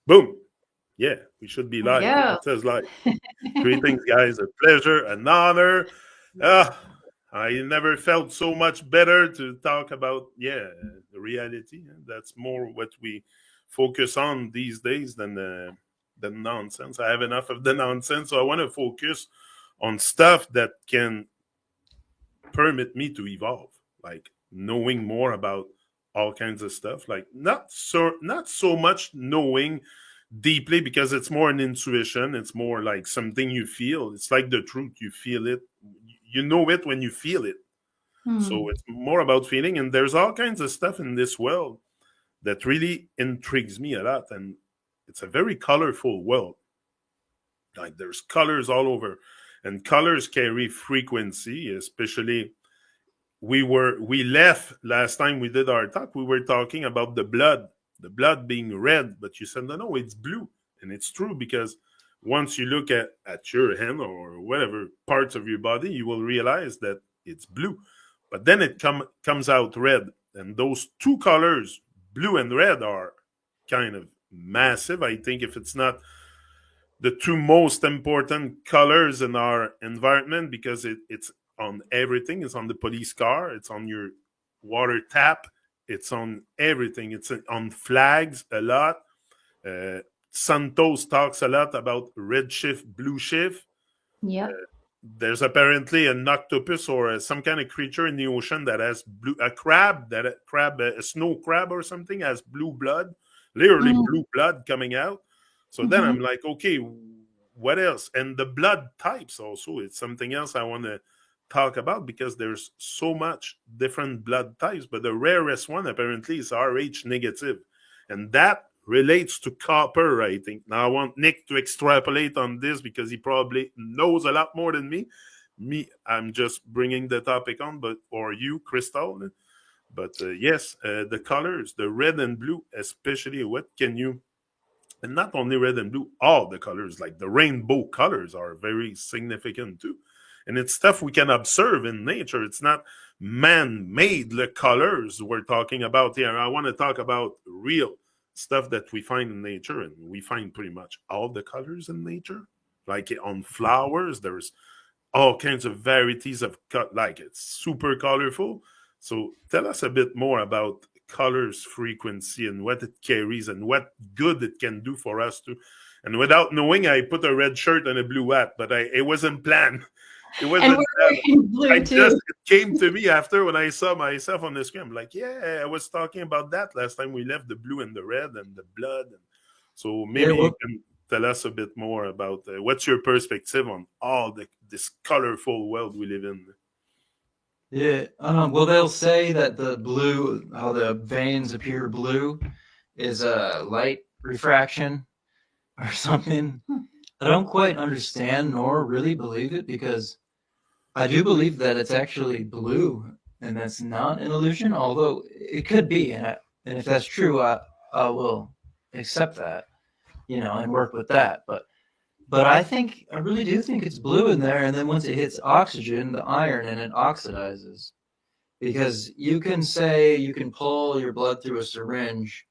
Boom. Yeah, we should be live. Yeah. It says live. Greetings, guys. A pleasure, an honor. I never felt so much better to talk about, the reality. That's more what we focus on these days than nonsense. I have enough of the nonsense, so I want to focus on stuff that can permit me to evolve, like knowing more about all kinds of stuff. Like not so much knowing deeply, because it's more an intuition. It's more like something you feel. It's like the truth. You feel it. You know it when you feel it. So it's more about feeling. And there's all kinds of stuff in this world that really intrigues me a lot. And it's a very colorful world. Like there's colors all over. And colors carry frequency, especially we left last time we did our talk. We were talking about the blood being red, but you said no, it's blue. And it's true, because once you look at your hand or whatever parts of your body, you will realize that it's blue. But then it comes out red. And those two colors, blue and red, are kind of massive. I think if it's not the two most important colors in our environment, because it's on everything. It's on the police car. It's on your water tap. It's on everything. It's on flags a lot. Santos talks a lot about red shift, blue shift. Yeah. There's apparently an octopus or some kind of creature in the ocean that has a snow crab or something, has blue blood, literally blue blood coming out. So then I'm like, okay, what else? And the blood types also, it's something else I want to talk about, because there's so much different blood types, but the rarest one apparently is Rh negative. And that relates to copper, I think. Now I want Nick to extrapolate on this, because he probably knows a lot more than me. I'm just bringing the topic on, or you, Crystal. But yes, the colors, the red and blue, especially, what can you... And not only red and blue, all the colors, like the rainbow colors, are very significant too. And it's stuff we can observe in nature. It's not man-made, the colors we're talking about here. I want to talk about real stuff that we find in nature, and we find pretty much all the colors in nature. Like on flowers, there's all kinds of varieties of like it's super colorful. So tell us a bit more about colors frequency and what it carries and what good it can do for us too. And without knowing, I put a red shirt and a blue hat, but it wasn't planned. It wasn't. And we're wearing blue too. It came to me after, when I saw myself on the screen. I'm like, yeah, I was talking about that last time we left, the blue and the red and the blood. So maybe you can tell us a bit more about what's your perspective on all this colorful world we live in. Yeah. Well, they'll say that the blue, how the veins appear blue, is a light refraction or something. I don't quite understand nor really believe it, because I do believe that it's actually blue and that's not an illusion, although it could be. And if that's true, I will accept that, and work with that. But I really do think it's blue in there. And then once it hits oxygen, the iron in it oxidizes. Because you can say you can pull your blood through a syringe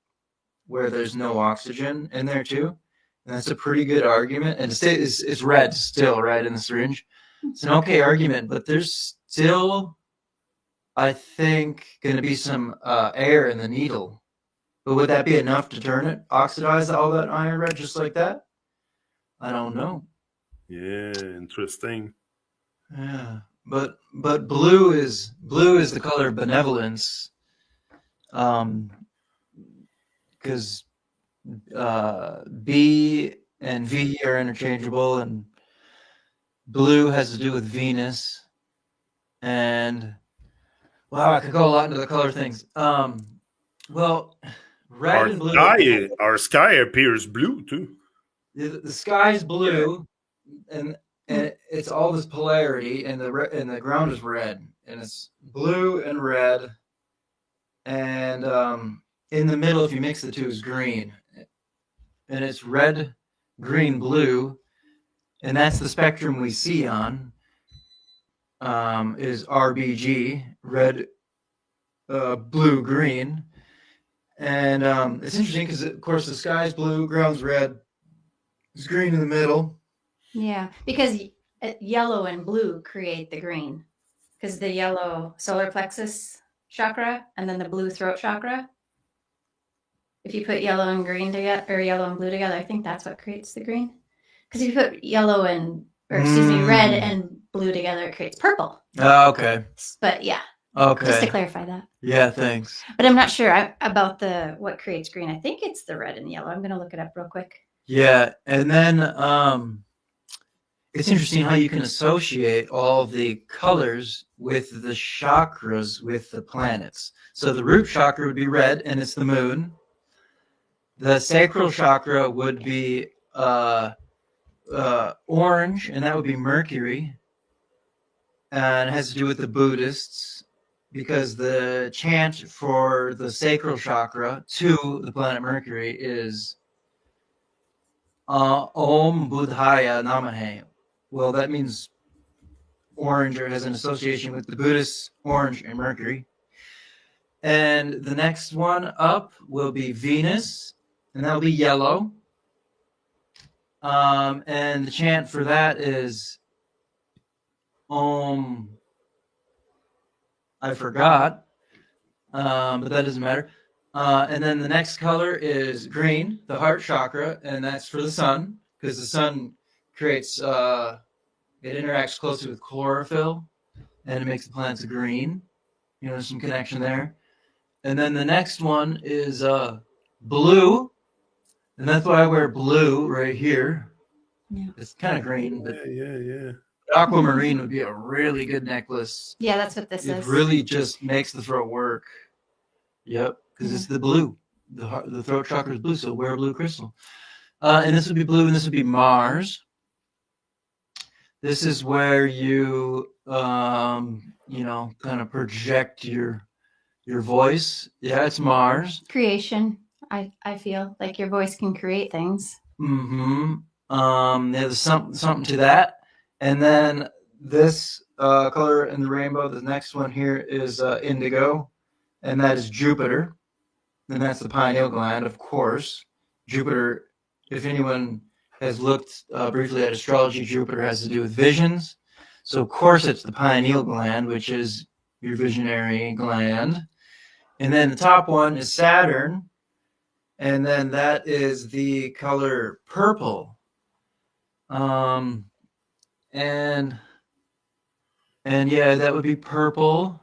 where there's no oxygen in there too. And that's a pretty good argument. And it's red still, right, in the syringe. It's an okay argument, but there's still, I think, going to be some air in the needle. But would that be enough to turn it, oxidize all that iron red just like that? I don't know. Yeah, interesting. Yeah, but blue is the color of benevolence, because B and V are interchangeable, and blue has to do with Venus. And wow, I could go a lot into the color things. Well, red and blue. Our sky appears blue too. The sky's blue, and it's all this polarity, and the ground is red, and it's blue and red, and in the middle, if you mix the two, is green, and it's red, green, blue, and that's the spectrum we see on. Is RBG, red, blue, green, And it's interesting because, of course, the sky's blue, ground's red, there's green in the middle. Yeah, because yellow and blue create the green. Because the yellow solar plexus chakra and then the blue throat chakra. If you put yellow and green together, or yellow and blue together, I think that's what creates the green. Because if you put yellow and, or excuse me, red and blue together, it creates purple. Oh, okay. But yeah. Okay. Just to clarify that. Yeah, thanks. But I'm not sure about what creates green. I think it's the red and yellow. I'm going to look it up real quick. Yeah, and then it's interesting how you can associate all the colors with the chakras with the planets. So the root chakra would be red, and it's the moon. The sacral chakra would be orange, and that would be Mercury. And it has to do with the Buddhists, because the chant for the sacral chakra to the planet Mercury is Om Buddhaya Namahe. Well, that means orange, or has an association with the Buddhists, orange and Mercury. And the next one up will be Venus, and that'll be yellow. And the chant for that is Om. I forgot, but that doesn't matter. And then the next color is green, the heart chakra, and that's for the sun, because the sun creates, it interacts closely with chlorophyll, and it makes the plants green. You know, there's some connection there. And then the next one is blue, and that's why I wear blue right here. Yeah. It's kind of green, but yeah. aquamarine would be a really good necklace. Yeah, that's what this is. It really just makes the throat work. Yep, because it's the blue. The throat chakra is blue, so wear a blue crystal. And this would be blue, and this would be Mars. This is where you, you know, kind of project your voice. Yeah, it's Mars. Creation. I feel like your voice can create things. Mm-hmm. There's something to that. And then this color in the rainbow, the next one here is indigo, and that is Jupiter. And that's the pineal gland, of course. Jupiter, if anyone has looked briefly at astrology, Jupiter has to do with visions. So, of course, it's the pineal gland, which is your visionary gland. And then the top one is Saturn, and then that is the color purple. And yeah, that would be purple.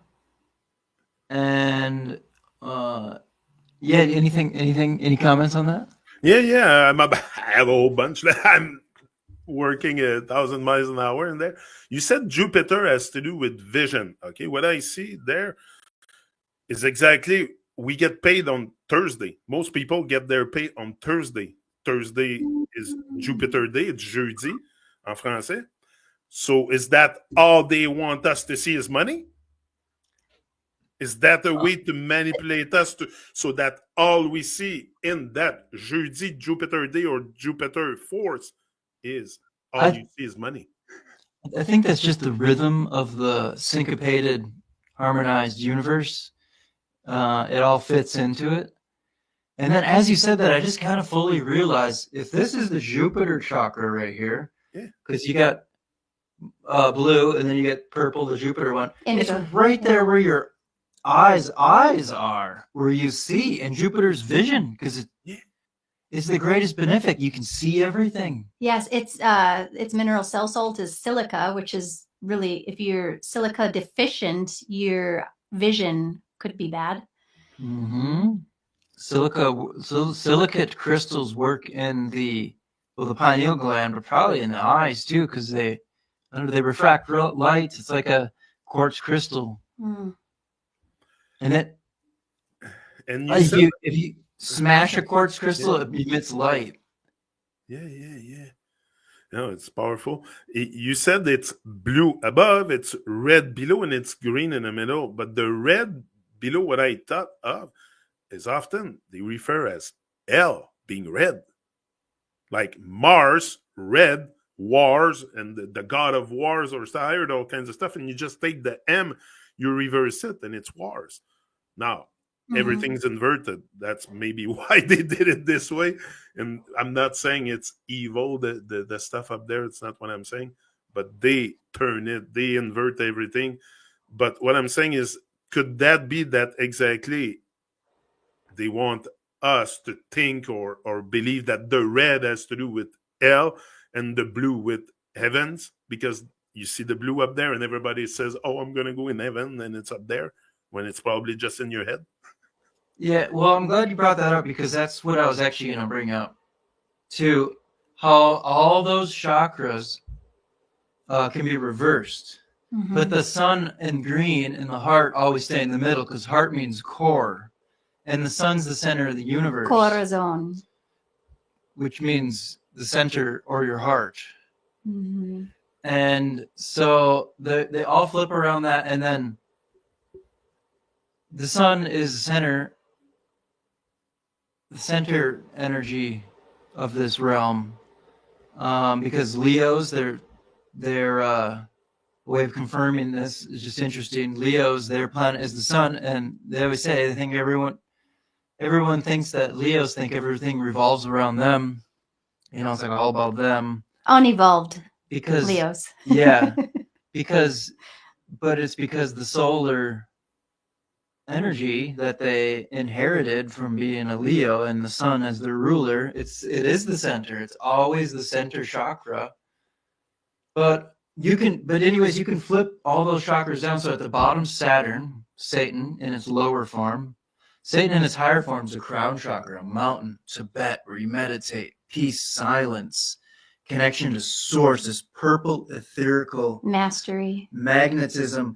And yeah, any comments on that? Yeah. I have a whole bunch. I'm working 1,000 miles an hour in there. You said Jupiter has to do with vision. Okay, what I see there is exactly, we get paid on Thursday. Most people get their pay on Thursday. Thursday is Jupiter Day. It's jeudi en français. So is that all they want us to see is money? Is that a way to manipulate us so that all we see in that jeudi, Jupiter Day, or Jupiter force is all you see is money? I think that's just the rhythm of the syncopated, harmonized universe. It all fits into it. And then as you said that, I just kind of fully realized, if this is the Jupiter chakra right here, because you got blue and then you get purple, the Jupiter one, it's right there where your eyes are, where you see, and Jupiter's vision, because it's the greatest benefic. You can see everything. Yes, it's mineral cell salt is silica, which is really, if you're silica deficient, your vision could be bad. Mm-hmm. Silicate crystals work in the pineal gland, but probably in the eyes too, because they refract light. It's like a quartz crystal. Mm. And if you smash a quartz crystal, it emits light. Yeah. No, it's powerful. You said it's blue above, it's red below, and it's green in the middle. But the red below, what I thought of, is often they refer as L being red. Like Mars, red, wars, and the god of wars or tired, all kinds of stuff. And you just take the M, you reverse it, and it's wars. Now, everything's inverted. That's maybe why they did it this way. And I'm not saying it's evil, the stuff up there. It's not what I'm saying. But they turn it, they invert everything. But what I'm saying is, could that be that exactly they want us to think or believe that the red has to do with hell and the blue with heavens? Because you see the blue up there and everybody says, oh, I'm going to go in heaven, and it's up there when it's probably just in your head. Yeah, well, I'm glad you brought that up, because that's what I was actually going to bring up too. How all those chakras can be reversed, but the sun and green and the heart always stay in the middle, because heart means core, and the sun's the center of the universe. Corazon. Which means the center or your heart. And so they all flip around that, and then the sun is the center energy of this realm, because Leos, their way of confirming this is just interesting. Leos, their planet is the sun, and they always say, they think everyone thinks that Leos think everything revolves around them. You know, it's like all about them. Unevolved Because Leos. yeah, but it's because the solar energy that they inherited from being a Leo and the sun as their ruler, it is the center. It's always the center chakra. But anyways, you can flip all those chakras down. So at the bottom, Saturn, Satan in its lower form. Satan in its higher form is a crown chakra, a mountain, Tibet, where you meditate, peace, silence, connection to source, this purple, etherical Mastery. magnetism,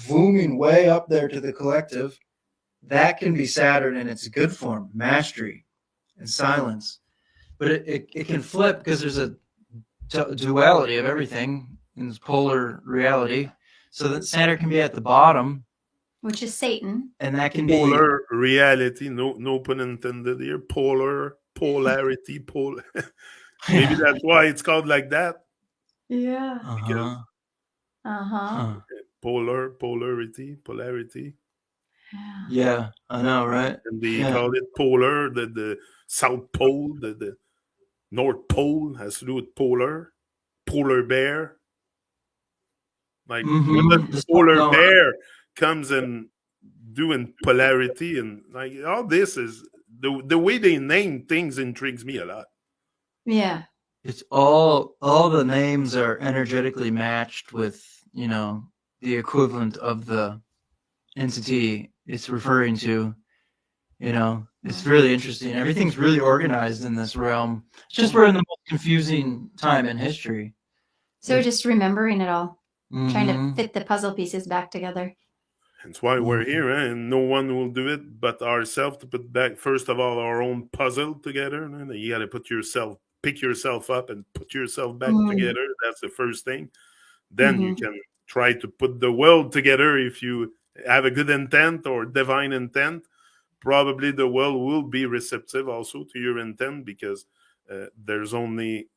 booming way up there to the collective. That can be Saturn in its good form, mastery and silence. But it can flip, because there's a duality of everything in this polar reality. So that Saturn can be at the bottom, which is Satan, and that can be polar reality. No pun intended here. Polarity. Maybe that's why it's called like that. Yeah. Because polarity. Yeah, I know, right? And they call it polar. The South Pole, the North Pole has to do with polar bear. Like when the polar bear comes and doing polarity, and like all this is the way they name things intrigues me a lot. Yeah. It's all the names are energetically matched with, you know, the equivalent of the entity it's referring to. You know, it's really interesting. Everything's really organized in this realm. It's just we're in the most confusing time in history. So we're just remembering it all, trying to fit the puzzle pieces back together. That's why we're here, and no one will do it but ourselves to put back, first of all, our own puzzle together. And you got to pick yourself up and put yourself back together. That's the first thing. Then you can try to put the world together if you have a good intent or divine intent. Probably the world will be receptive also to your intent, because there's only...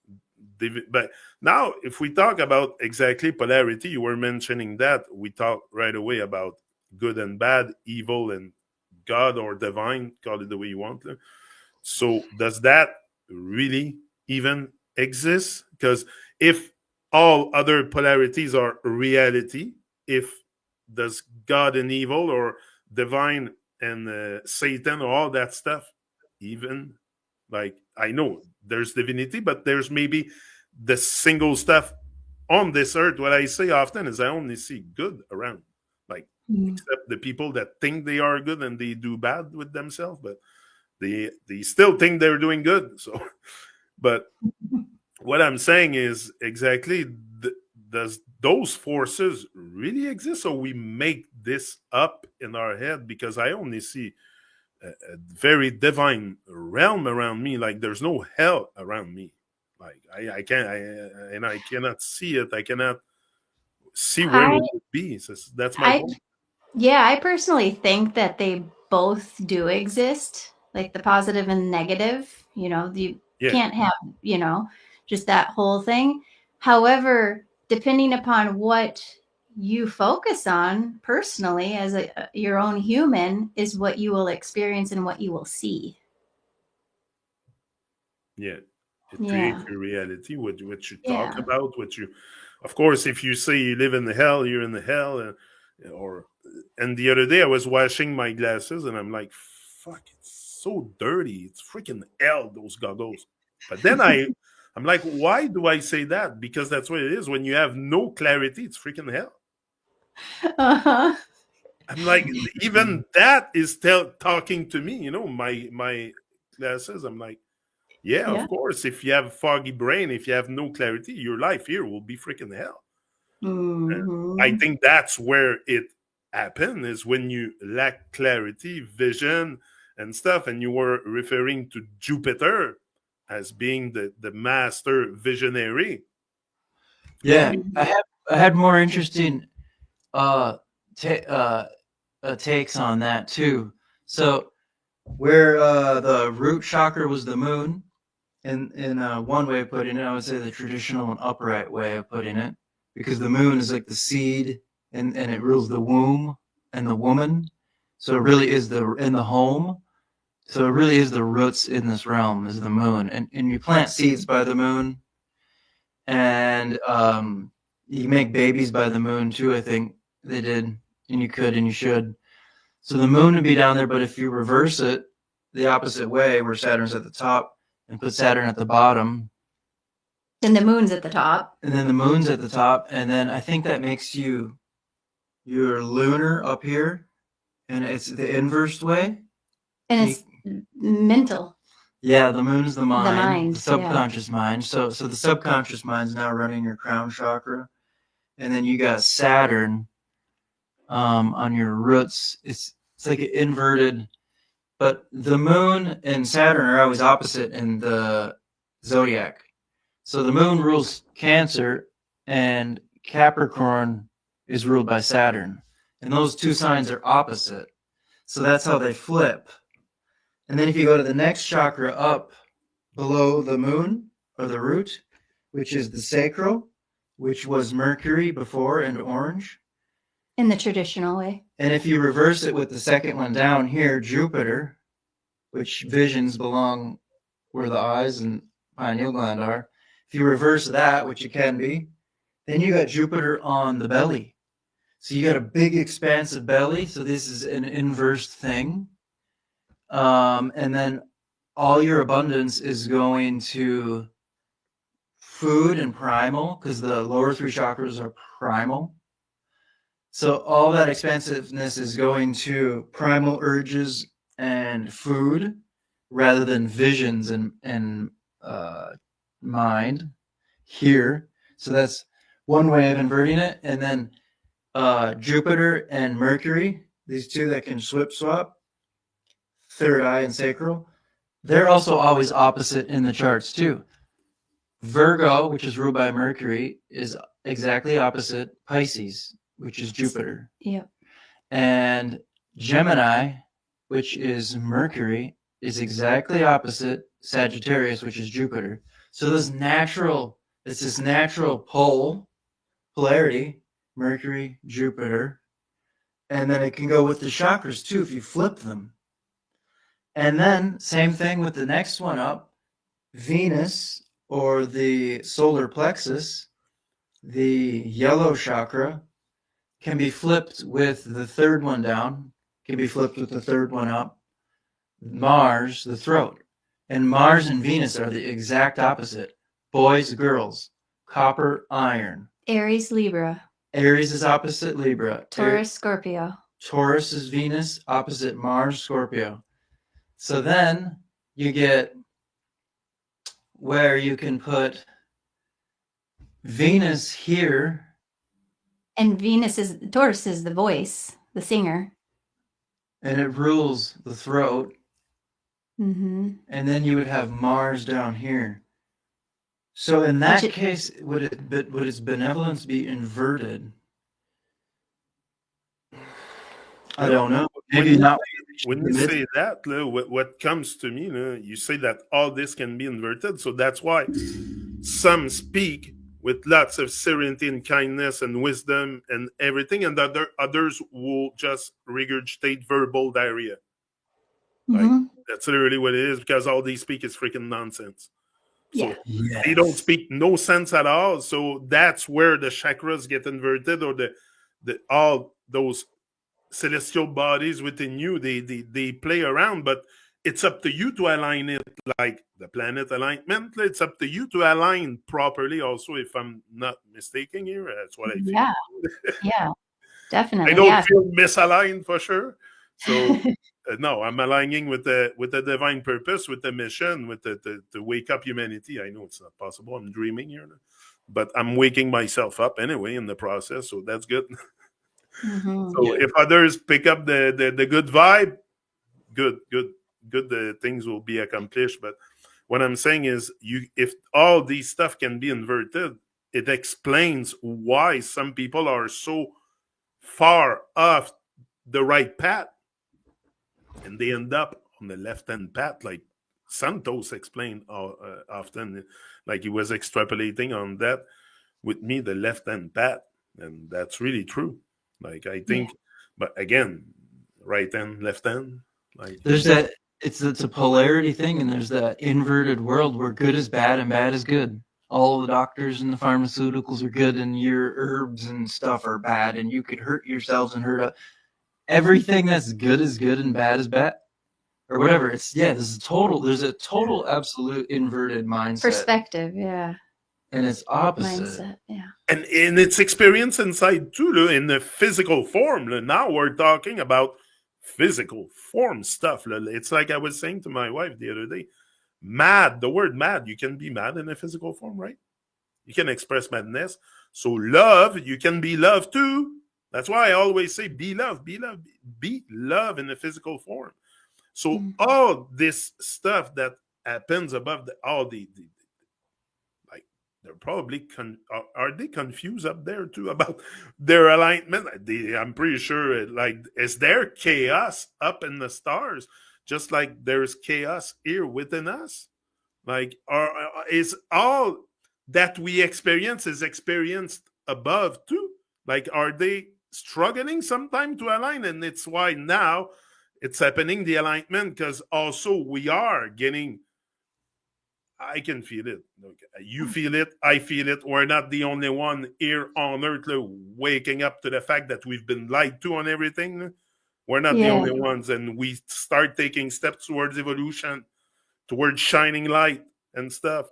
But now, if we talk about exactly polarity, you were mentioning that. We talk right away about good and bad, evil and God or divine, call it the way you want. So does that really even exist? Because if all other polarities are reality, does God and evil or divine and Satan or all that stuff, even, like, I know there's divinity, but there's maybe the single stuff on this earth. What I say often is I only see good around, like, except the people that think they are good and they do bad with themselves, but they still think they're doing good. So, but what I'm saying is exactly, does those forces really exist, or we make this up in our head? Because I only see a very divine realm around me. Like, there's no hell around me. Like, I cannot see it. I cannot see where it would be. So that's my point. Yeah, I personally think that they both do exist, like the positive and negative. You know, you can't have, just that whole thing. However, depending upon what you focus on personally as your own human is what you will experience and what you will see. Yeah. It Yeah. creates your reality, what you talk about, what you, of course, if you say you live in the hell, you're in the hell. And the other day I was washing my glasses and I'm like, fuck, it's so dirty. It's freaking hell, those goggles. But then I'm like, why do I say that? Because that's what it is. When you have no clarity, it's freaking hell. Uh-huh. I'm like, even that is still talking to me, my glasses. I'm like, yeah, of course. If you have foggy brain, if you have no clarity, your life here will be freaking hell. Mm-hmm. I think that's where it happened, is when you lack clarity, vision, and stuff. And you were referring to Jupiter as being the master visionary. Yeah, I had more interesting takes on that too. So where the root chakra was the moon, in one way of putting it, I would say the traditional and upright way of putting it, because the moon is like the seed, and it rules the womb and the woman. So it really is in the home. So it really is the roots in this realm is the moon, and you plant seeds by the moon, and you make babies by the moon too. I think they did, and you could, and you should. So the moon would be down there, but if you reverse it the opposite way, where Saturn's at the top, and put Saturn at the bottom, then the moon's at the top, and then the moon's at the top, and then I think that makes your lunar up here, and it's the inverse way, and it's mental. Yeah, the moon is the mind, the subconscious mind. So the subconscious mind is now running your crown chakra, and then you got Saturn on your roots. It's like an inverted, but the moon and Saturn are always opposite in the zodiac. So the moon rules Cancer, and Capricorn is ruled by Saturn, and those two signs are opposite. So that's how they flip. And then if you go to the next chakra up below the moon, or the root, which is the sacral, which was Mercury before and orange. In the traditional way. And if you reverse it with the second one down here, Jupiter, which visions belong where the eyes and pineal gland are. If you reverse that, which it can be, then you got Jupiter on the belly. So you got a big expansive belly. So this is an inverse thing. And then all your abundance is going to food and primal, because the lower three chakras are primal. So all that expansiveness is going to primal urges and food, rather than visions and mind here. So that's one way of inverting it. And then Jupiter and Mercury, these two that can swap, third eye and sacral, they're also always opposite in the charts too. Virgo, which is ruled by Mercury, is exactly opposite Pisces, which is Jupiter. Yep. And Gemini, which is Mercury, is exactly opposite Sagittarius, which is Jupiter. So it's this natural polarity, Mercury, Jupiter, and then it can go with the chakras too if you flip them. And then same thing with the next one up, Venus, or the solar plexus, the yellow chakra, can be flipped with the third one down, can be flipped with the third one up. Mars, the throat. And Mars and Venus are the exact opposite. Boys, girls, copper, iron. Aries, Libra. Aries is opposite Libra. Taurus, Scorpio. Taurus is Venus, opposite Mars, Scorpio. So then you get where you can put Venus here. And Taurus is the voice, the singer. And it rules the throat. Mm-hmm. And then you would have Mars down here. So in that case, would its benevolence be inverted? I don't know. Maybe not. When you say that, what comes to me, you say that all this can be inverted. So that's why some speak with lots of serenity and kindness and wisdom and everything, and others will just regurgitate verbal diarrhea. Like, that's literally what it is, because all they speak is freaking nonsense. So they don't speak no sense at all. So that's where the chakras get inverted, or the all those celestial bodies within you, they play around, but it's up to you to align it, like the planet alignment. It's up to you to align properly also, if I'm not mistaken here. That's what I feel. Yeah, definitely. I don't feel misaligned for sure. So no, I'm aligning with the divine purpose, with the mission, with the to wake up humanity. I know it's not possible. I'm dreaming here, but I'm waking myself up anyway in the process. So that's good. So if others pick up the good vibe, good things will be accomplished. But what I'm saying is, if all these stuff can be inverted, it explains why some people are so far off the right path, and they end up on the left-hand path, like Santos explained often, like he was extrapolating on that with me, the left-hand path, and that's really true. Like, I think, but again, right hand, left hand. Like, there's that. It's a polarity thing, and there's that inverted world where good is bad and bad is good. All the doctors and the pharmaceuticals are good, and your herbs and stuff are bad, and you could hurt yourselves and hurt everything that's good is good and bad is bad, or whatever. It's there's a total absolute inverted mindset perspective, and it's opposite mindset, and in its experience inside too, in the physical form. Now we're talking about physical form stuff. It's like I was saying to my wife the other day, mad, the word mad, you can be mad in a physical form, right? You can express madness. So love, you can be love too. That's why I always say be love, be love, be love in the physical form. So all this stuff that happens above all the like, they're probably are they confused up there too about their alignment? I'm pretty sure, like, is there chaos up in the stars, just like there's chaos here within us? Like, is all that we experience is experienced above too? Like, are they struggling sometime to align? And it's why now it's happening, the alignment, because also we are getting, I can feel it. You feel it, I feel it. We're not the only one here on earth waking up to the fact that we've been lied to on everything. We're not the only ones, and we start taking steps towards evolution, towards shining light and stuff.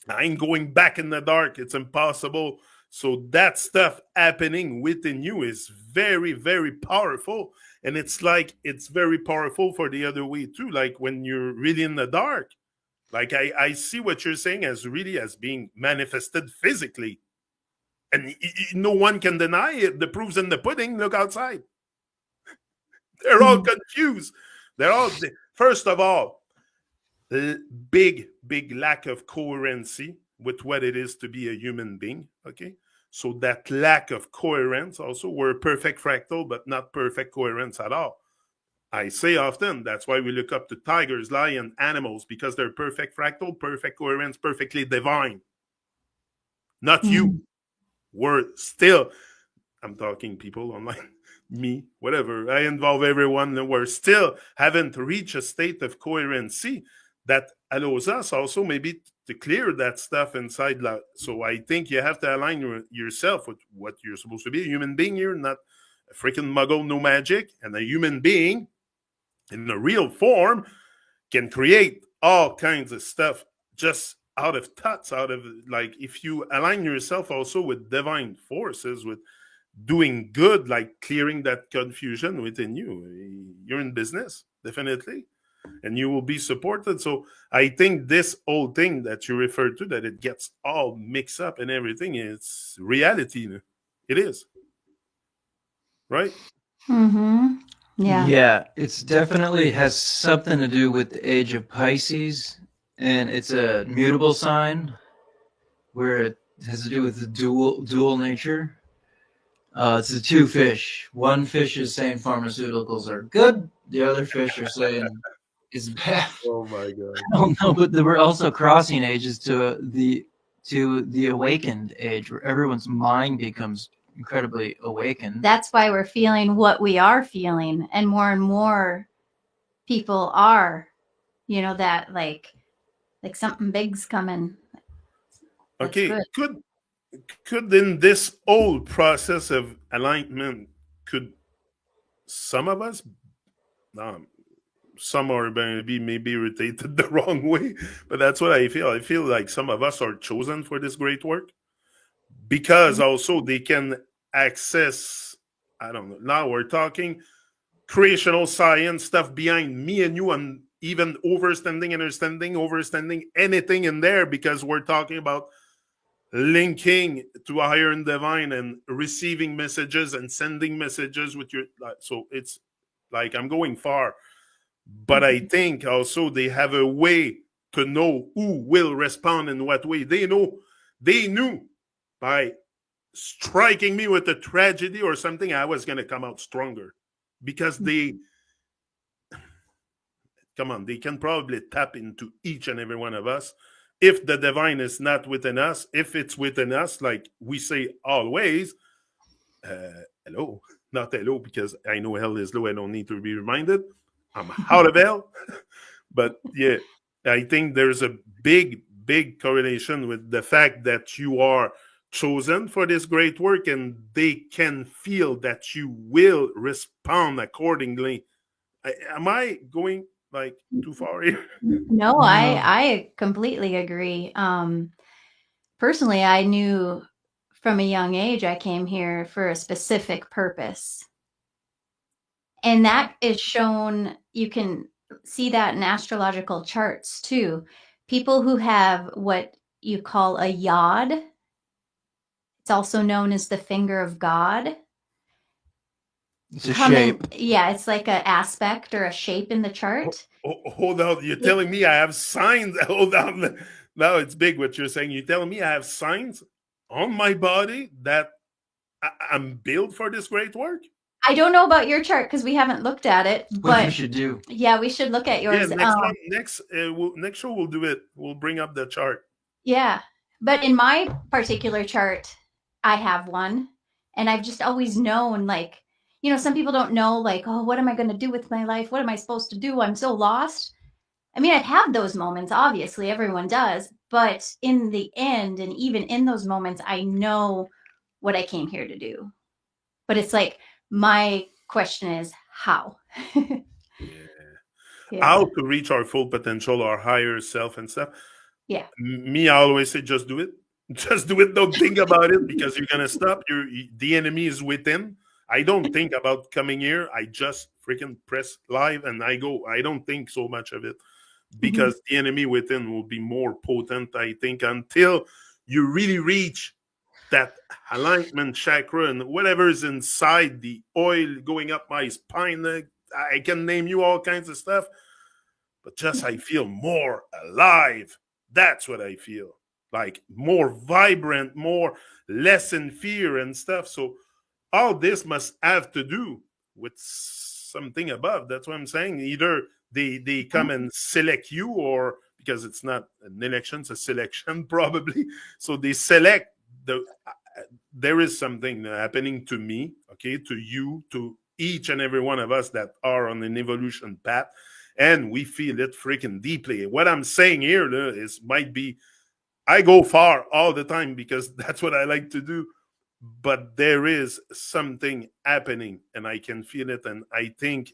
I ain't going back in the dark. It's impossible. So that stuff happening within you is very, very powerful. And it's like, it's very powerful for the other way too. Like, when you're really in the dark, like, I see what you're saying as really as being manifested physically. And no one can deny it. The proof's in the pudding. Look outside. They're all confused. They're all, first of all, big lack of coherency with what it is to be a human being. Okay, so that lack of coherence also, we're perfect fractal, but not perfect coherence at all. I say often, that's why we look up to tigers, lions, animals, because they're perfect fractal, perfect coherence, perfectly divine. Not you. We're still, I'm talking people online, me, whatever, I involve everyone. We're still haven't reached a state of coherency that allows us also maybe to clear that stuff inside. So I think you have to align yourself with what you're supposed to be, a human being here, not a freaking muggle, no magic. And a human being in the real form can create all kinds of stuff just out of thoughts, out of, like, if you align yourself also with divine forces, with doing good, like clearing that confusion within you, you're in business, definitely. And you will be supported. So I think this whole thing that you referred to, that it gets all mixed up and everything, it's reality. It is. Right? Yeah, it's definitely has something to do with the age of Pisces, and it's a mutable sign where it has to do with the dual nature. It's the two fish. One fish is saying pharmaceuticals are good. The other fish are saying is bad. Oh my God. I don't know, but we're also crossing ages to to the awakened age, where everyone's mind becomes incredibly awakened. That's why we're feeling what we are feeling, and more people are, that like something big's coming. That's Okay, good. could in this whole process of alignment, could some of us, um, some are going to be maybe irritated the wrong way, but that's what I feel. I feel like some of us are chosen for this great work because also they can access, I don't know, now we're talking creational science stuff behind me and you, and even overstanding anything in there, because we're talking about linking to a higher and divine and receiving messages and sending messages with your, so it's like I'm going far, but I think also they have a way to know who will respond in what way. They knew by striking me with a tragedy or something, I was going to come out stronger, because they can probably tap into each and every one of us. If the divine is not within us, if it's within us, like we say always, hello, not hello, because I know hell is low. I don't need to be reminded. I'm out of hell. But yeah, I think there's a big correlation with the fact that you are chosen for this great work, and they can feel that you will respond accordingly. Am I going like too far here? No, No. I completely agree. Personally, I knew from a young age I came here for a specific purpose. And that is shown, you can see that in astrological charts too. People who have what you call a yod, it's also known as the finger of God. It's a shape. Yeah, it's like an aspect or a shape in the chart. Hold on. You're telling me I have signs? Hold on. Now it's big what you're saying. You're telling me I have signs on my body that I'm built for this great work? I don't know about your chart because we haven't looked at it, What but you should do. yeah, we should look at yours. Yeah, next show we'll do it. We'll bring up the chart. Yeah, but in my particular chart, I have one, and I've just always known, like, some people don't know, like, oh, what am I going to do with my life? What am I supposed to do? I'm so lost. I mean, I've had those moments, obviously, everyone does, but in the end, and even in those moments, I know what I came here to do. But it's like, my question is, how? Yeah. How to reach our full potential, our higher self and stuff. Yeah. Me, I always say, just do it. Just do it. Don't think about it, because you're gonna stop. The enemy is within. I don't think about coming here. I just freaking press live and I go. I don't think so much of it, because the enemy within will be more potent, I think, until you really reach that alignment chakra and whatever is inside the oil going up my spine. I can name you all kinds of stuff, but just I feel more alive. That's what I feel. Like more vibrant, more less in fear and stuff. So all this must have to do with something above. That's what I'm saying. Either they come and select you, or because it's not an election, it's a selection probably. So they select there is something happening to me, okay, to you, to each and every one of us that are on an evolution path, and we feel it freaking deeply. What I'm saying here is might be I go far all the time because that's what I like to do, but there is something happening and I can feel it, and I think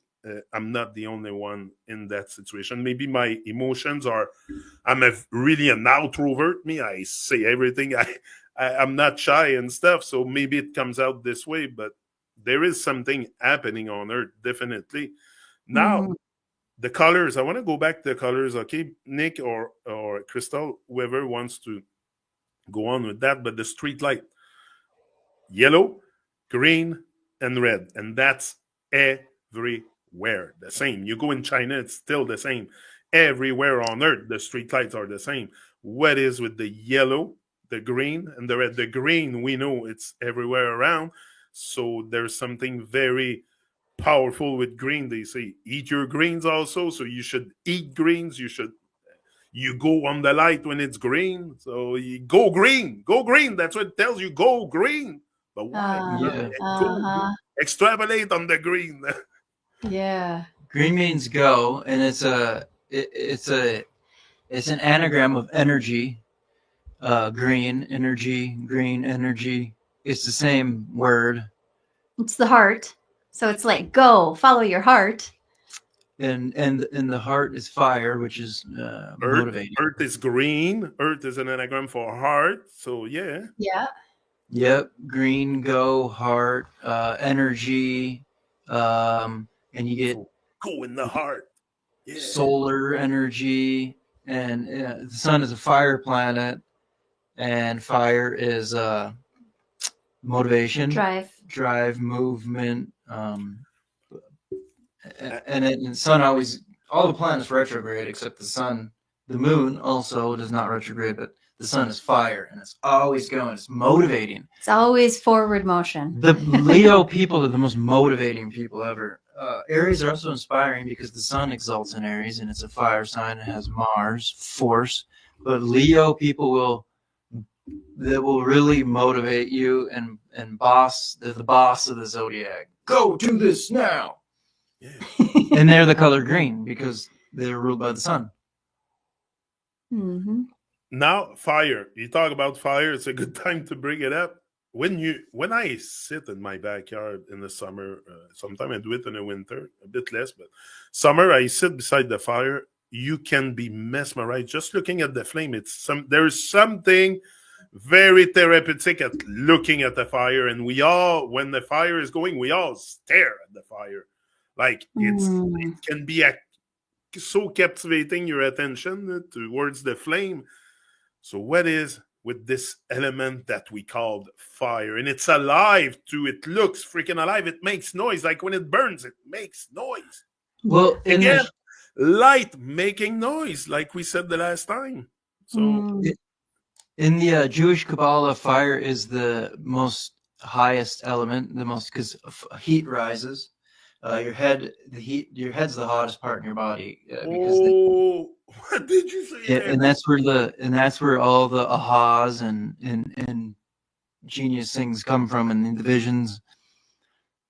I'm not the only one in that situation. Maybe my emotions are, really an outrovert. Me, I say everything. I'm not shy and stuff, so maybe it comes out this way, but there is something happening on Earth, definitely. Now, the colors, I want to go back to the colors, okay, Nick or Crystal, whoever wants to go on with that, but the street light, yellow, green, and red, and that's everywhere the same. You go in China, it's still the same. Everywhere on Earth, the street lights are the same. What is with the yellow, the green, and the red? The green, we know it's everywhere around. So there's something very powerful with green. They say eat your greens also, so you should eat greens. You you go on the light when it's green. So you go green, go green. That's what it tells you, go green. But why? Yeah. Uh-huh. Extrapolate on the green. Yeah. Green means go, and it's an anagram of energy. Green energy. It's the same word. It's the heart. So it's like, go, follow your heart. And the heart is fire, which is motivating. Earth is green. Earth is an anagram for heart. So yeah. Yeah. Yep, green, go, heart, energy, and you get So go in the heart. Yeah. solar energy, and the sun is a fire planet, and fire is motivation, drive, movement, and the sun always, all the planets retrograde except the sun. The moon also does not retrograde, but the sun is fire, and it's always going. It's motivating. It's always forward motion. The Leo people are the most motivating people ever. Aries are also inspiring because the sun exalts in Aries, and it's a fire sign. It has Mars, force. But Leo people that will really motivate you and boss. They're the boss of the zodiac. Go do this now. Yeah. And they're the color green because they're ruled by the sun. Mm-hmm. Now, fire. You talk about fire. It's a good time to bring it up. When I sit in my backyard in the summer, sometimes I do it in the winter, a bit less, but summer I sit beside the fire. You can be mesmerized just looking at the flame. There's something very therapeutic at looking at the fire, and when the fire is going, we all stare at the fire. Like it can be so captivating your attention towards the flame. So what is with this element that we called fire? And it's alive too. It looks freaking alive. It makes noise. Like when it burns, it makes noise. Well, again, light making noise, like we said the last time. So in the Jewish Kabbalah, fire is the most highest element, the most, because heat rises. Your head's the hottest part in your body. What did you say? And that's where all the ahas and genius things come from, and the visions.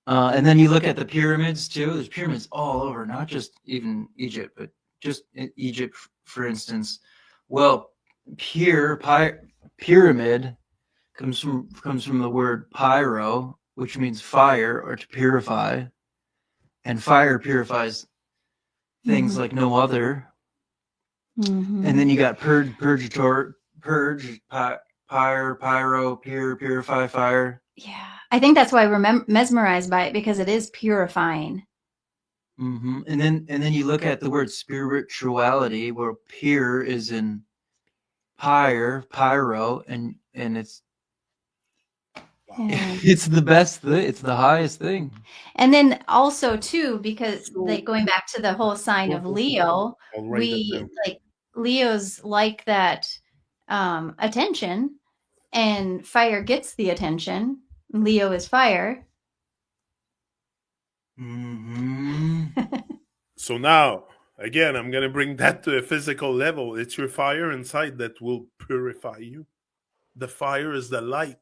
And then you look at the pyramids too. There's pyramids all over, not just even Egypt, but just in Egypt, for instance. Well, pyramid comes from the word pyro, which means fire or to purify. And fire purifies things like no other. Mm-hmm. And then you got purify, fire. Yeah, I think that's why we're mesmerized by it, because it is purifying. Mm-hmm. And then you look at the word spirituality, where pure is in pyro, and it's. Yeah. It's the best thing. It's the highest thing. And then also too, because like going back to the whole sign of Leo, Leo's like that attention, and fire gets the attention. Leo is fire. Mm-hmm. So now, again, I'm going to bring that to a physical level. It's your fire inside that will purify you. The fire is the light.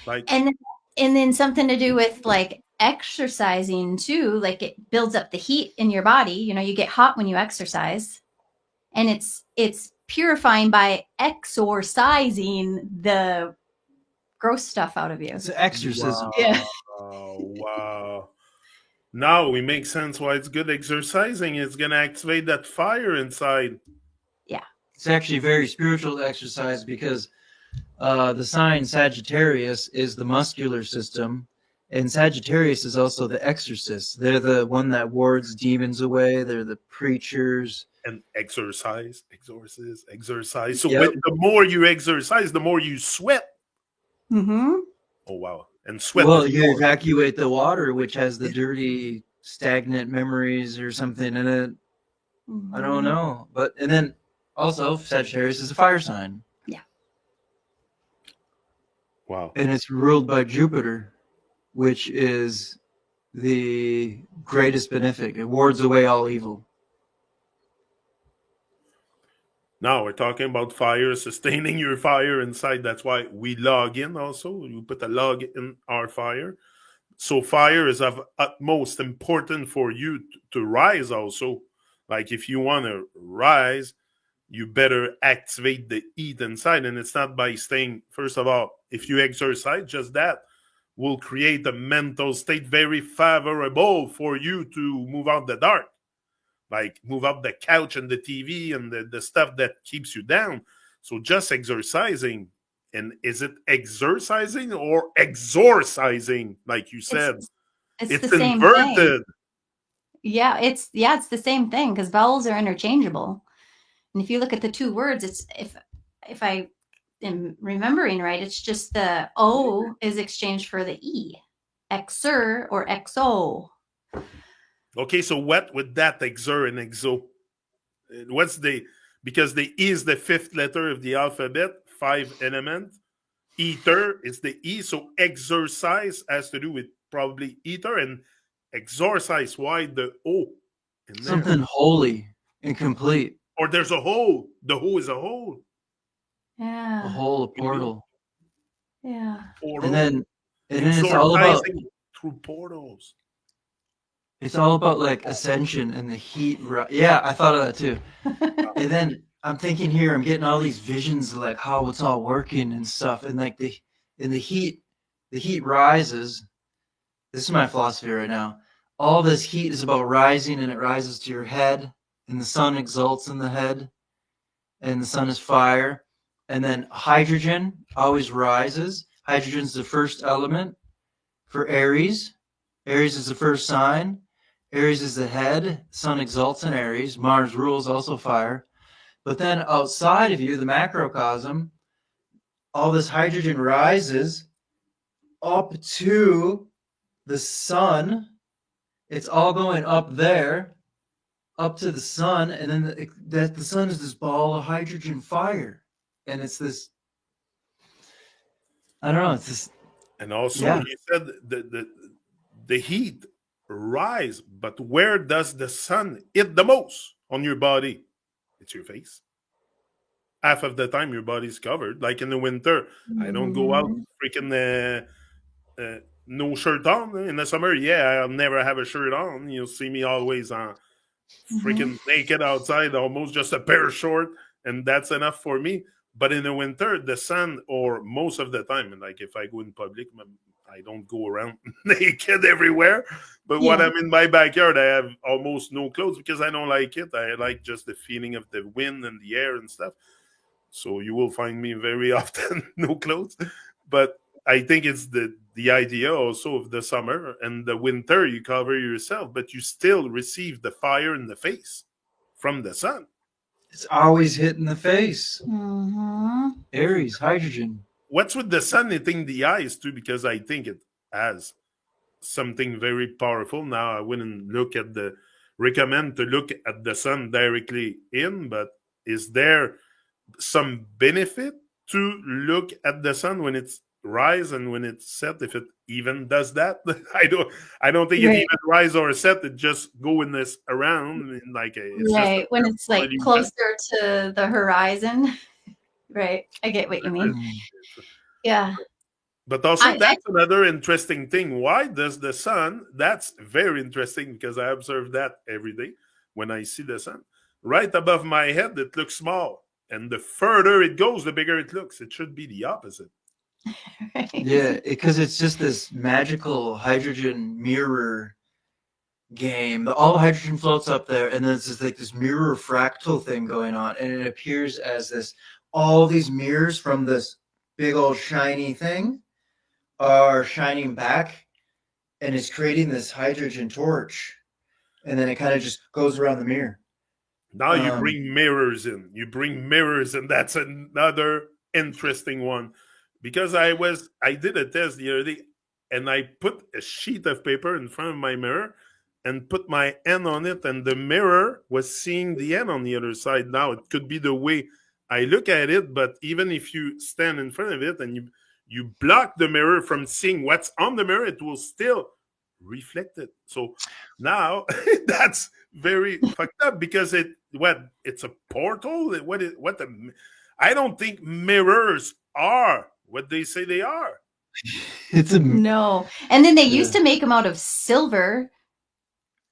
And then something to do with like exercising too, like it builds up the heat in your body. You get hot when you exercise, and it's purifying by exorcising the gross stuff out of you. It's an exorcism. Wow. Yeah. Wow. Now we make sense why it's good exercising. It's going to activate that fire inside. Yeah. It's actually very spiritual exercise, because the sign Sagittarius is the muscular system, and Sagittarius is also the exorcist. They're the one that wards demons away. They're the preachers. And exercise. So the more you exercise, the more you sweat. Mm-hmm. Oh, wow. And sweat. Well, you evacuate the water, which has the dirty, stagnant memories or something in it. Mm-hmm. I don't know. And then also Sagittarius is a fire sign. Wow. And it's ruled by Jupiter, which is the greatest benefic. It wards away all evil. Now we're talking about fire, sustaining your fire inside. That's why we log in also. You put a log in our fire. So fire is of utmost important for you to rise also. Like if you want to rise, you better activate the heat inside. And it's not by staying, first of all, if you exercise, just that will create a mental state very favorable for you to move out the dark. Like move up the couch and the TV and the stuff that keeps you down. So just exercising. And is it exercising or exorcising? Like you said, It's the it's same thing. inverted. Yeah, it's the same thing because vowels are interchangeable. And if you look at the two words, it's if I am remembering right, it's just the O is exchanged for the E. Exer or exo. Okay, so what would that exer and exo? What's because the E is the fifth letter of the alphabet, 5 element. Ether is the E, so exercise has to do with probably ether, and exorcise, why the O in there? Something holy and complete. Or there's a hole. The hole is a hole. Yeah. A hole, a portal. Yeah. Portal. And then it's all about through portals. It's all about like ascension and the heat. Yeah, I thought of that too. And then I'm thinking here, I'm getting all these visions of like how it's all working and stuff. And like the heat rises. This is my philosophy right now. All this heat is about rising, and it rises to your head, and the sun exalts in the head, and the sun is fire. And then hydrogen always rises. Hydrogen's the first element for Aries. Aries is the first sign. Aries is the head. Sun exalts in Aries. Mars rules, also fire. But then outside of you, the macrocosm, all this hydrogen rises up to the sun. It's all going up there, up to the sun, and then the sun is this ball of hydrogen fire, and it's this. I don't know. It's this. And also, Yeah. you said the heat rise, but where does the sun hit the most on your body? It's your face. Half of the time, your body's covered. Like in the winter, I don't go out freaking no shirt on. In the summer, yeah, I'll never have a shirt on. You'll see me always freaking naked outside, almost just a pair of shorts, and that's enough for me. But in the winter, the sun, or most of the time, and like if I go in public, I don't go around naked everywhere. But when I'm in my backyard, I have almost no clothes because I don't like it. I like just the feeling of the wind and the air and stuff. So you will find me very often no clothes. But I think it's the idea also of the summer and the winter, you cover yourself, but you still receive the fire in the face from the sun. It's always hitting the face. Mm-hmm. Aries, hydrogen. What's with the sun hitting the eyes too? Because I think it has something very powerful. Now I wouldn't recommend to look at the sun directly in, but is there some benefit to look at the sun when it's rise and when it's set, if it even does that? I don't think it even rise or set. It just go in this around in like it's when it's like closer to the horizon. Right, I get what you mean. Yeah, but also that's another interesting thing. Why does the sun? That's very interesting because I observe that every day when I see the sun right above my head. It looks small, and the further it goes, the bigger it looks. It should be the opposite. Right. Yeah, because it's just this magical hydrogen mirror game. All hydrogen floats up there, and then it's just like this mirror fractal thing going on, and it appears as this. All these mirrors from this big old shiny thing are shining back, and it's creating this hydrogen torch, and then it kind of just goes around the mirror. Now you bring mirrors in. That's another interesting one. Because I did a test the other day, and I put a sheet of paper in front of my mirror and put my hand on it, and the mirror was seeing the hand on the other side. Now it could be the way I look at it, but even if you stand in front of it and you block the mirror from seeing what's on the mirror, it will still reflected. So now that's very fucked up because it's a portal. I don't think mirrors are what they say they are. It's a No. And then they used to make them out of silver.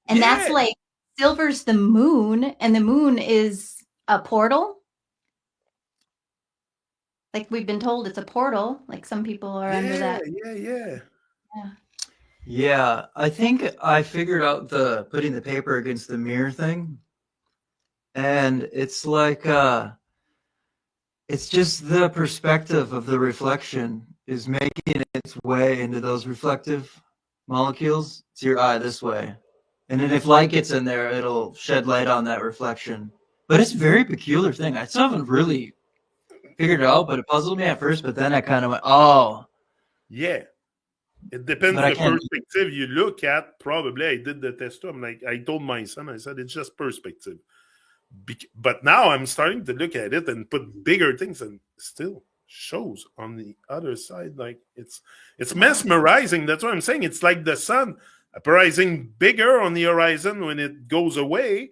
And that's Yeah. like silver's the moon, and the moon is a portal. Like we've been told it's a portal. Like some people are under that. Yeah. Yeah, I think I figured out the putting the paper against the mirror thing. And it's like it's just the perspective of the reflection is making its way into those reflective molecules. It's your eye this way. And then if light gets in there, it'll shed light on that reflection. But it's a very peculiar thing. I still haven't really figured it out, but it puzzled me at first, but then I kind of went, oh. Yeah. It depends But I the can't- perspective you look at. Probably I did the test. I'm like, I told my son, I said, it's just perspective. But now I'm starting to look at it and put bigger things, and still shows on the other side. Like it's mesmerizing. That's what I'm saying. It's like the sun appearing bigger on the horizon when it goes away,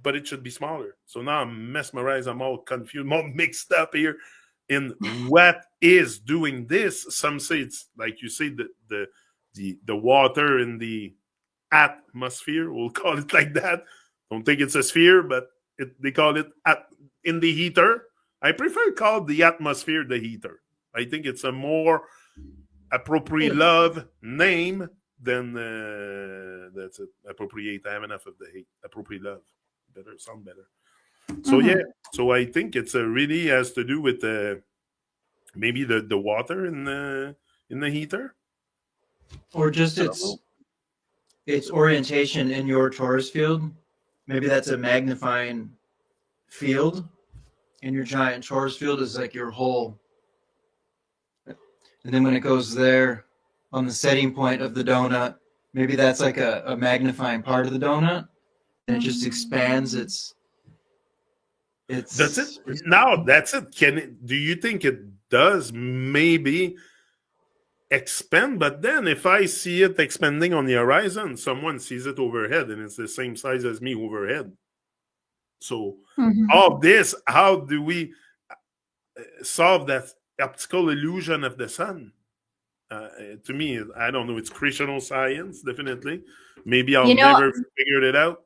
but it should be smaller. So now I'm mesmerized. I'm all confused, I'm all mixed up here in what is doing this. Some say it's like you say the water in the atmosphere. We'll call it like that. Don't think it's a sphere, but they call it in the heater. I prefer call the atmosphere the heater. I think it's a more appropriate love name than that's it. Appropriate. I have enough of the hate. Appropriate love. Sound better. So yeah. So I think it's really has to do with maybe the water in the heater, or just its orientation in your torus field. Maybe that's a magnifying field, and your giant torus field is like your whole. And then when it goes there on the setting point of the donut, maybe that's like a magnifying part of the donut, and it just expands its. That's it. Now that's it. Do you think it does maybe expand? But then if I see it expanding on the horizon, someone sees it overhead and it's the same size as me overhead. So all this, how do we solve that optical illusion of the sun? To me, I don't know. It's creational science, definitely. Maybe I'll never figure it out.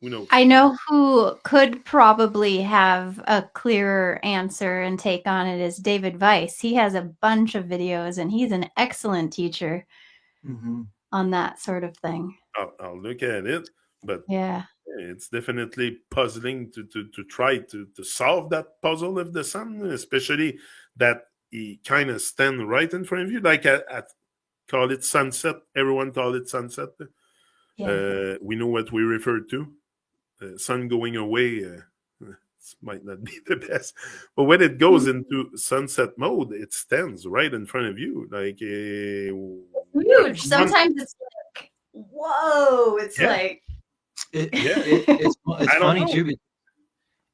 Who knows? I know who could probably have a clearer answer and take on it is David Weiss. He has a bunch of videos, and he's an excellent teacher on that sort of thing. I'll look at it, but yeah, it's definitely puzzling to try to solve that puzzle of the sun, especially that he kind of stand right in front of you, like at call it sunset. Everyone call it sunset. Yeah. We know what we refer to. Sun going away might not be the best, but when it goes into sunset mode, it stands right in front of you, like huge. Sometimes it's like, whoa! It's like, it's funny too.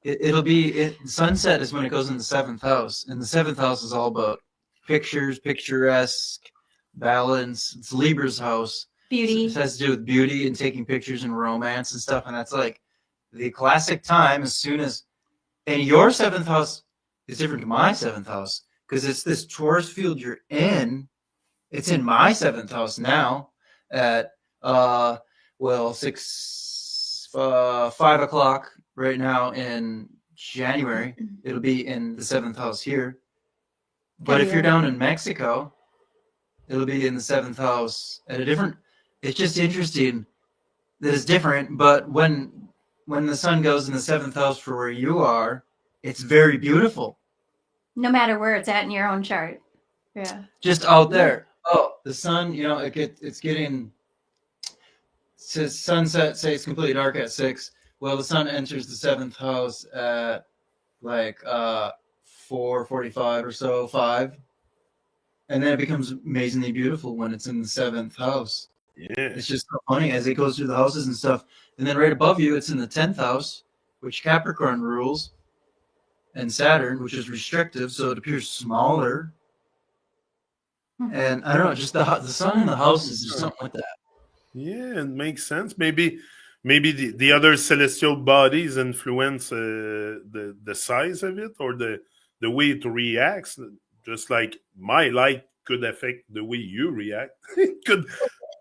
It'll be sunset is when it goes in the 7th house, and the 7th house is all about pictures, picturesque, balance. It's Libra's house. Beauty. It has to do with beauty and taking pictures and romance and stuff, and that's like the classic time. As soon as, and your 7th house is different to my 7th house because it's this Taurus field you're in. It's in my 7th house now at 5 o'clock right now in January. It'll be in the 7th house here. But if you're down in Mexico, it'll be in the 7th house at a different. It's just interesting that it's different, but when the sun goes in the 7th house for where you are, it's very beautiful. No matter where it's at in your own chart. Yeah. Just out there. Oh, the sun, it's getting to sunset, say it's completely dark at 6. Well, the sun enters the 7th house at like 4:45 or so, 5. And then it becomes amazingly beautiful when it's in the 7th house. Yeah. It's just so funny as it goes through the houses and stuff. And then right above you, it's in the 10th house, which Capricorn rules, and Saturn, which is restrictive, so it appears smaller. And I don't know, just the sun in the house is just something like that. Yeah, it makes sense. Maybe the other celestial bodies influence the size of it or the way it reacts. Just like my light could affect the way you react. It could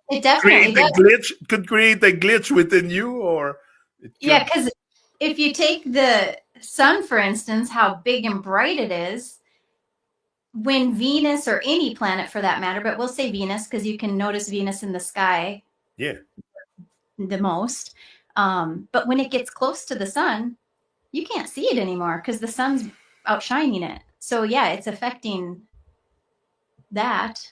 It definitely does. could create a glitch within you, or it Yeah, could. because if you take the sun, for instance, how big and bright it is, when Venus, or any planet for that matter, but we'll say Venus because you can notice Venus in the sky Yeah, the most. But when it gets close to the sun, you can't see it anymore because the sun's outshining it. So yeah, it's affecting that.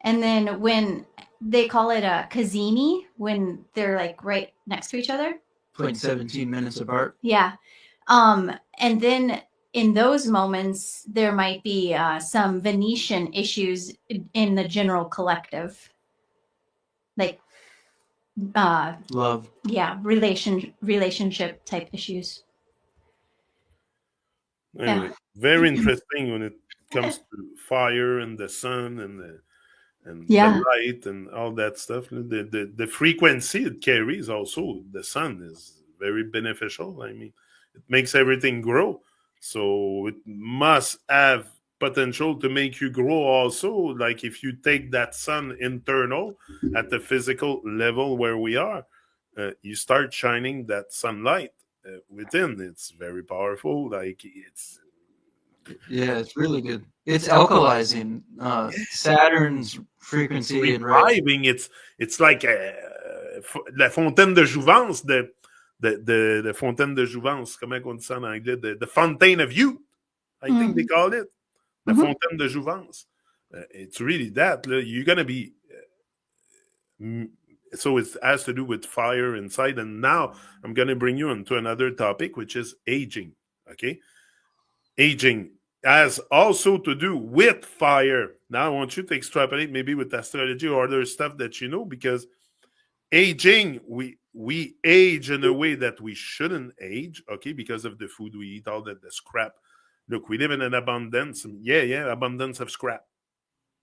And then when they call it a Cazimi, when they're like right next to each other. 0.17 minutes apart. Yeah. And then in those moments, there might be some Venetian issues in the general collective. Like, Love. yeah, relationship type issues. anyway, very interesting when it comes to fire and the sun and the light and all that stuff. The frequency it carries also, the sun is very beneficial. I mean, it makes everything grow. So it must have potential to make you grow also. Like if you take that sun internal at the physical level where we are, you start shining that sunlight within. It's very powerful. Like Yeah, it's really good. It's alkalizing. Saturn's frequency and right. reviving. It's like la fontaine de jouvence, the fontaine de jouvence. Comment on dit ça en anglais? The fountain of youth, I think they call it. The fontaine de jouvence. It's really that. You're gonna be. So it has to do with fire inside. And now I'm gonna bring you into another topic, which is aging. Okay, aging has also to do with fire. Now I want you to extrapolate maybe with astrology or other stuff that you know, because aging, we age in a way that we shouldn't age, okay, because of the food we eat, all the scrap. Look, we live in an abundance. Yeah, abundance of scrap.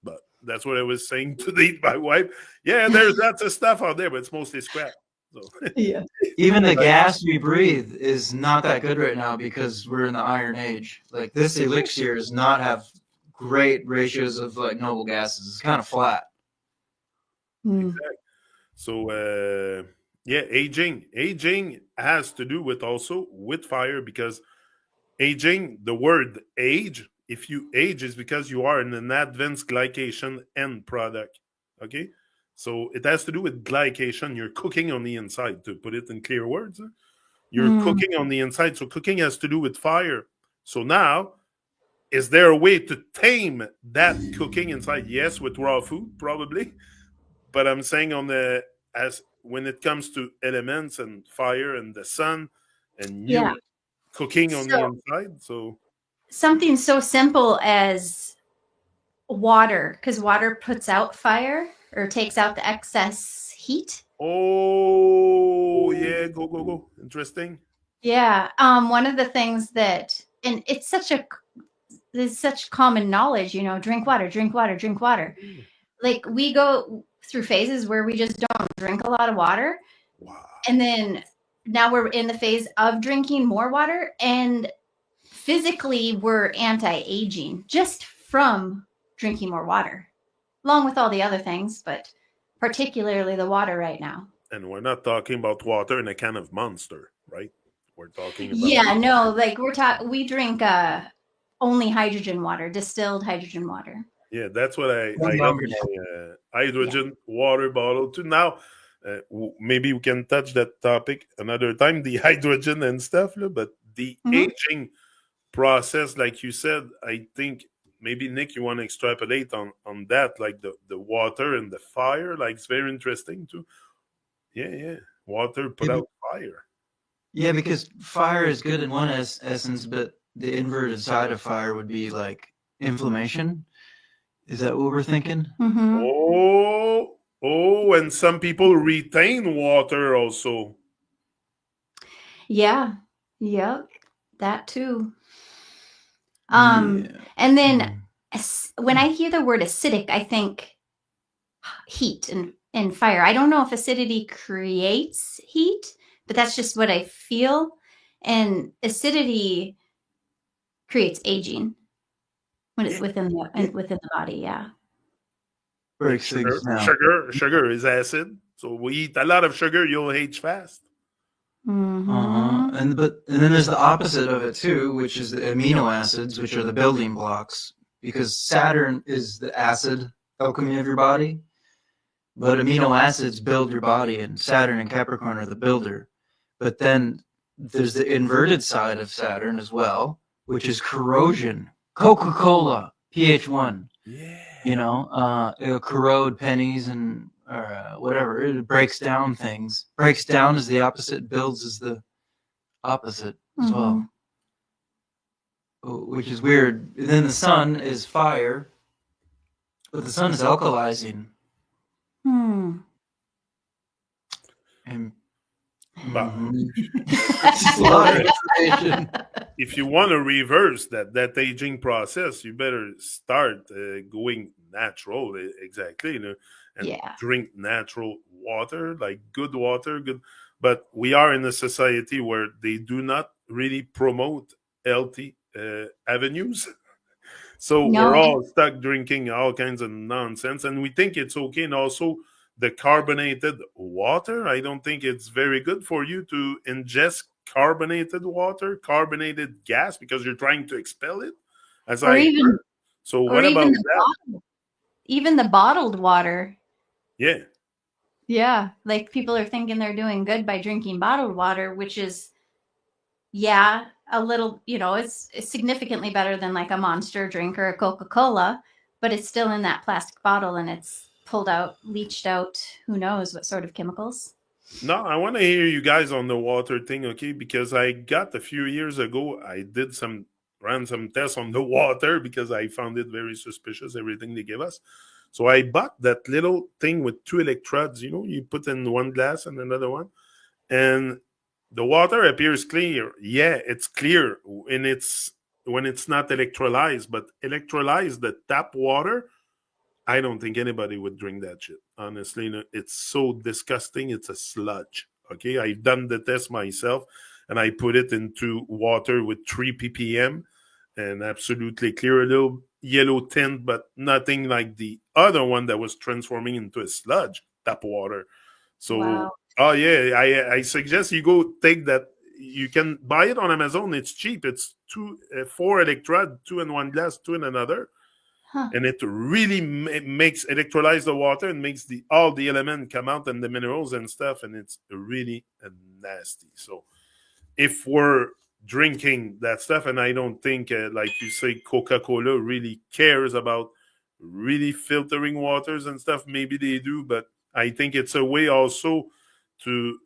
But that's what I was saying today to my wife. Yeah, there's lots of stuff out there, but it's mostly scrap. So. Yeah. Even the gas we breathe is not that good right now because we're in the Iron Age. Like this elixir does not have great ratios of like noble gases. It's kind of flat. Exactly. So yeah, aging has to do with also with fire, because aging, the word age, if you age, is because you are in an advanced glycation end product. Okay, so it has to do with glycation. You're cooking on the inside, to put it in clear words. You're cooking on the inside. So cooking has to do with fire. So now, is there a way to tame that cooking inside? Yes, with raw food, probably. But I'm saying as when it comes to elements and fire and the sun and you cooking on the inside. So something so simple as water, because water puts out fire or takes out the excess heat. Oh yeah, go. Interesting. Yeah. One of the things that, and it's such common knowledge, drink water. Like we go through phases where we just don't drink a lot of water. Wow. And then now we're in the phase of drinking more water, and physically we're anti-aging just from drinking more water, along with all the other things, but particularly the water right now. And we're not talking about water in a can of Monster, right? We're talking about like we drink only hydrogen water, distilled hydrogen water. Yeah, that's what I have my hydrogen water bottle too. Now, maybe we can touch that topic another time, the hydrogen and stuff. But the aging process, like you said, I think maybe Nick, you want to extrapolate on that, like the water and the fire. Like it's very interesting too. Yeah. Water put out fire. Yeah, because fire is good in one essence, but the inverted side of fire would be like inflammation. Is that what we're thinking? Mm-hmm. Oh, and some people retain water also. Yeah. Yep. That too. And then when I hear the word acidic, I think heat and and fire. I don't know if acidity creates heat, but that's just what I feel. And acidity creates aging when it's within the body. Yeah. Breaks things down. Sugar is acid. So we eat a lot of sugar, you'll age fast. Mm-hmm. And then there's the opposite of it too, which is the amino acids, which are the building blocks. Because Saturn is the acid alchemy of your body, but amino acids build your body, and Saturn and Capricorn are the builder. But then there's the inverted side of Saturn as well, which is corrosion. Coca-Cola, pH 1. Yeah. You know, it'll corrode pennies and whatever. It breaks down things. Breaks down is the opposite. Builds is the opposite as well, which is weird. And then the sun is fire, but the sun is alkalizing. And But just a lot of information. if you want to reverse that aging process, you better start going natural, exactly, you know, and drink natural water, like good water, good. But we are in a society where they do not really promote healthy avenues. So we're all stuck drinking all kinds of nonsense, and we think it's okay. And also the carbonated water, I don't think it's very good for you to ingest carbonated water, carbonated gas, because you're trying to expel it. So what about that? Even the bottled water. Yeah. Yeah. Like people are thinking they're doing good by drinking bottled water, which is, a little, it's significantly better than like a Monster drink or a Coca-Cola, but it's still in that plastic bottle and it's pulled out, leached out, who knows what sort of chemicals. No, I want to hear you guys on the water thing, okay? Because I got a few years ago, I ran some tests on the water because I found it very suspicious, everything they give us. So I bought that little thing with 2 electrodes, you put in one glass and another one, and the water appears clear. Yeah, it's clear when it's not electrolyzed, but electrolyzed, the tap water, I don't think anybody would drink that shit. Honestly, it's so disgusting. It's a sludge. Okay, I've done the test myself, and I put it into water with 3 ppm, and absolutely clear, a little yellow tint, but nothing like the other one that was transforming into a sludge, tap water. So, oh yeah, I suggest you go take that. You can buy it on Amazon. It's cheap. It's 4 electrode, 2 in one glass, 2 in another. And it really makes electrolyze the water and makes all the element come out and the minerals and stuff, and it's really nasty. So if we're drinking that stuff, and I don't think, like you say, Coca-Cola really cares about really filtering waters and stuff. Maybe they do, but I think it's a way also to.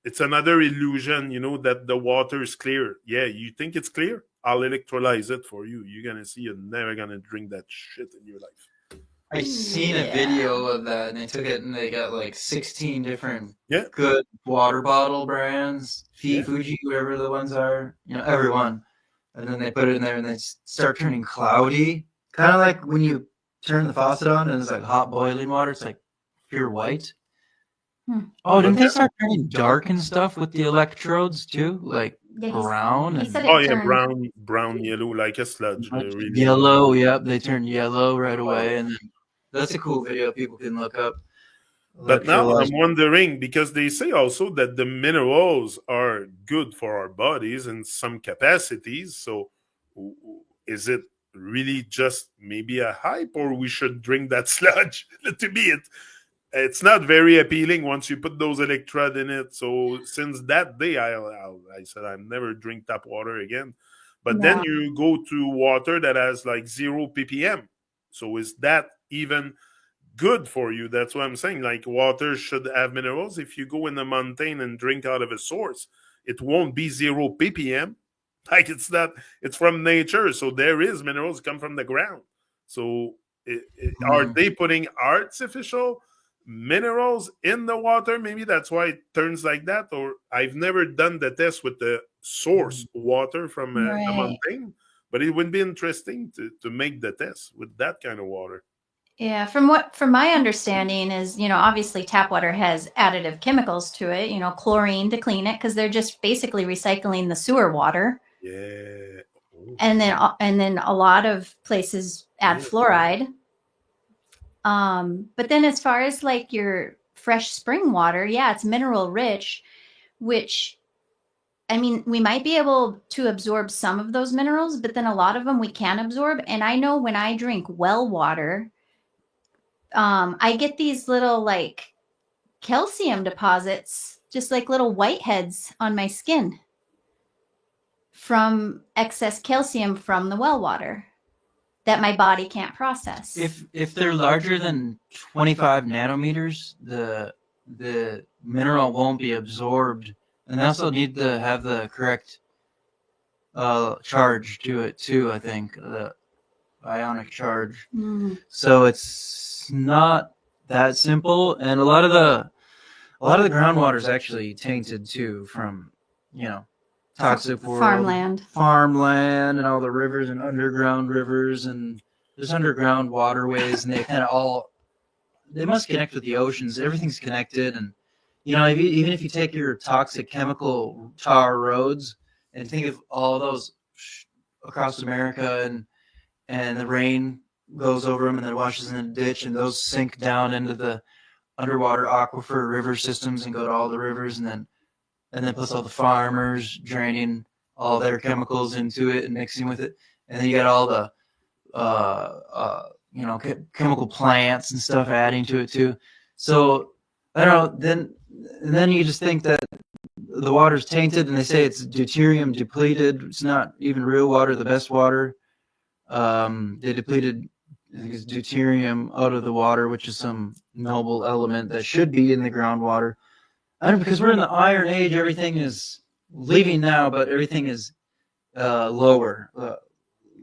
It's another illusion, that the water is clear. Yeah, you think it's clear? I'll electrolyze it for you. You're going to see you're never going to drink that shit in your life. I seen a video of that, and they took it and they got like 16 different good water bottle brands, Fuji, whoever the ones are, everyone. And then they put it in there and they start turning cloudy. Kind of like when you turn the faucet on and it's like hot boiling water. It's like pure white. Oh, didn't they start turning dark and stuff with the electrodes too? Like brown? Brown, yellow, like a sludge. Really. Yellow, yep. They turned yellow right away. And then, that's a cool video people can look up. But now I'm wondering, because they say also that the minerals are good for our bodies in some capacities. So is it really just maybe a hype, or we should drink that sludge? To me, it's not very appealing once you put those electrodes in it. So since that day, I said I'll never drink tap water again. But then you go to water that has like 0 ppm. So is that even good for you? That's what I'm saying. Like, water should have minerals. If you go in the mountain and drink out of a source, it won't be 0 ppm. Like, it's from nature. So there is minerals come from the ground. So are they putting artificial minerals in the water? Maybe that's why it turns like that. Or I've never done the test with the source water from a mountain, but it would be interesting to make the test with that kind of water. Yeah, from my understanding is, obviously tap water has additive chemicals to it, chlorine to clean it because they're just basically recycling the sewer water. Yeah. Oh, And then a lot of places add yeah. fluoride. But then as far as like your fresh spring water, yeah, it's mineral rich, which I mean, we might be able to absorb some of those minerals, but then a lot of them we can absorb. And I know when I drink well water, I get these little like calcium deposits, just like little whiteheads on my skin from excess calcium from the well water that my body can't process. If they're larger than 25 nanometers, the mineral won't be absorbed, and they also need to have the correct charge to it too. I think the ionic charge. So it's not that simple, and a lot of the groundwater is actually tainted too from toxic world, farmland, and all the rivers and underground rivers, and there's underground waterways, and they must connect with the oceans. Everything's connected, and even if you take your toxic chemical tar roads and think of all those across America, and the rain goes over them and then washes in a ditch, and those sink down into the underwater aquifer river systems and go to all the rivers, and then plus all the farmers draining all their chemicals into it and mixing with it, and then you got all the chemical plants and stuff adding to it too. So I don't know. Then you just think that the water's tainted, and they say it's deuterium depleted. It's not even real water, the best water. They depleted, I think it's deuterium out of the water, which is some noble element that should be in the groundwater. I don't know, because we're in the Iron Age, everything is leaving now, but everything is lower,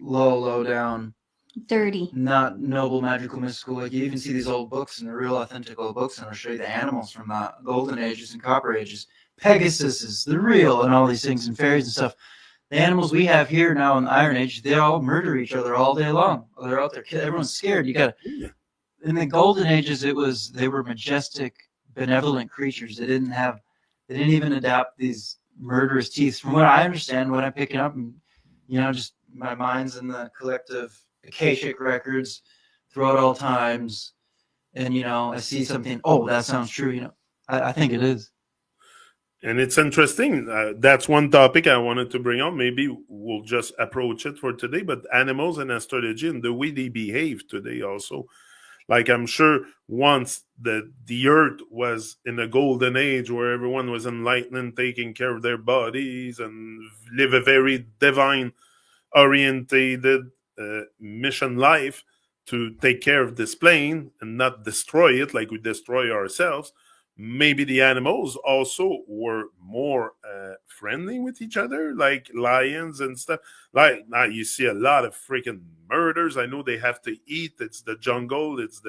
low down. Dirty. Not noble, magical, mystical. Like you even see these old books, and they're real authentic old books, and I'll show you the animals from the Golden Ages and Copper Ages. Pegasus is the real, and all these things, and fairies and stuff. The animals we have here now in the Iron Age, they all murder each other all day long. They're out there, everyone's scared. In the Golden Ages, they were majestic, benevolent creatures. They didn't even adopt these murderous teeth. From what I understand, what I'm picking up, and just my mind's in the collective Akashic records throughout all times, and I see something. Oh, that sounds true. I think it is. And it's interesting. That's one topic I wanted to bring on. Maybe we'll just approach it for today. But animals and astrology and the way they behave today also. Like I'm sure once the earth was in a golden age where everyone was enlightened and taking care of their bodies and live a very divine orientated mission life to take care of this plane and not destroy it like we destroy ourselves. Maybe the animals also were more friendly with each other, like lions and stuff. Like now you see a lot of freaking murders. I know they have to eat. It's the jungle. It's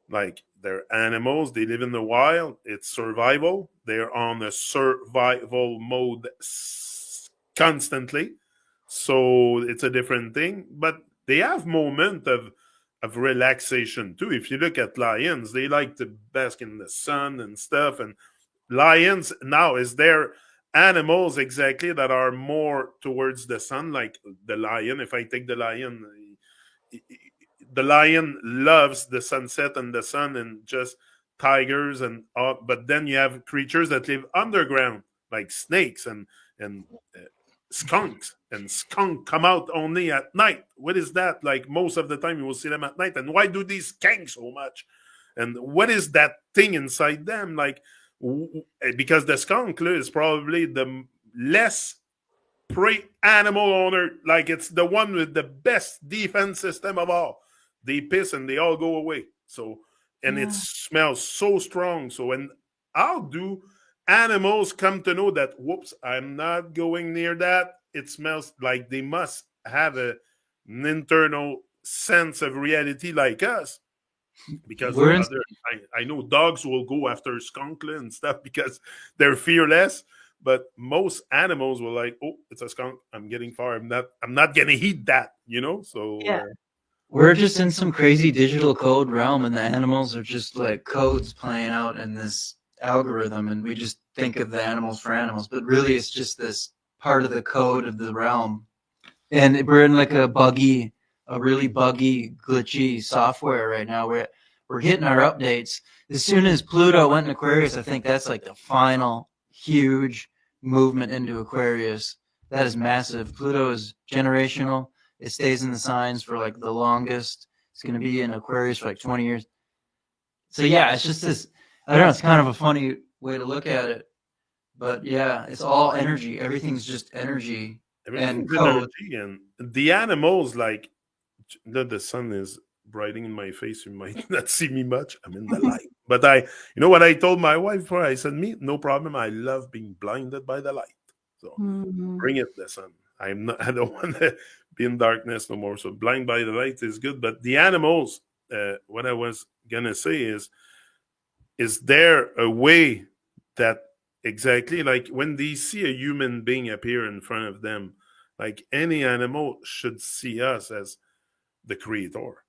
they're animals. They live in the wild. It's survival. They're on a survival mode constantly. So it's a different thing. But they have moments of relaxation too. If you look at lions, they like to bask in the sun and stuff. And lions now, is there animals exactly that are more towards the sun, like the lion? If I take the lion loves the sunset and the sun and just tigers and but then you have creatures that live underground like snakes and skunks, and skunk come out only at night. What is that? Like most of the time you will see them at night. And why do these skank so much? And what is that thing inside them? Like because the skunk is probably the less prey animal owner. Like it's the one with the best defense system of all. They piss and they all go away. So and it smells so strong. So and how do animals come to know that, whoops, I'm not going near that? It smells like they must have an internal sense of reality like us. Because I know dogs will go after skunk and stuff because they're fearless. But most animals were like, oh, it's a skunk. I'm getting far. I'm not going to eat that, So yeah. we're just in some crazy digital code realm, and the animals are just like codes playing out in this algorithm, and we just think of the animals for animals, but really it's just this part of the code of the realm. And we're in like a really buggy, glitchy software right now. We're hitting our updates. As soon as Pluto went in Aquarius, I think that's like the final huge movement into Aquarius. That is massive. Pluto is generational. It stays in the signs for like the longest. It's going to be in Aquarius for like 20 years. So yeah, it's just this, I don't know, it's kind of a funny way to look at it. But yeah, it's all energy. Everything's just energy. Everything's And code. energy, and the animals, like the sun is brightening in my face. You might not see me much. I'm in the light, but you know what I told my wife before? I said, "Me, no problem. I love being blinded by the light. So bring it, the sun. I'm not. I don't want to be in darkness no more. So blind by the light is good. But the animals, what I was gonna say is there a way that exactly like when they see a human being appear in front of them, like any animal should see us as the creator,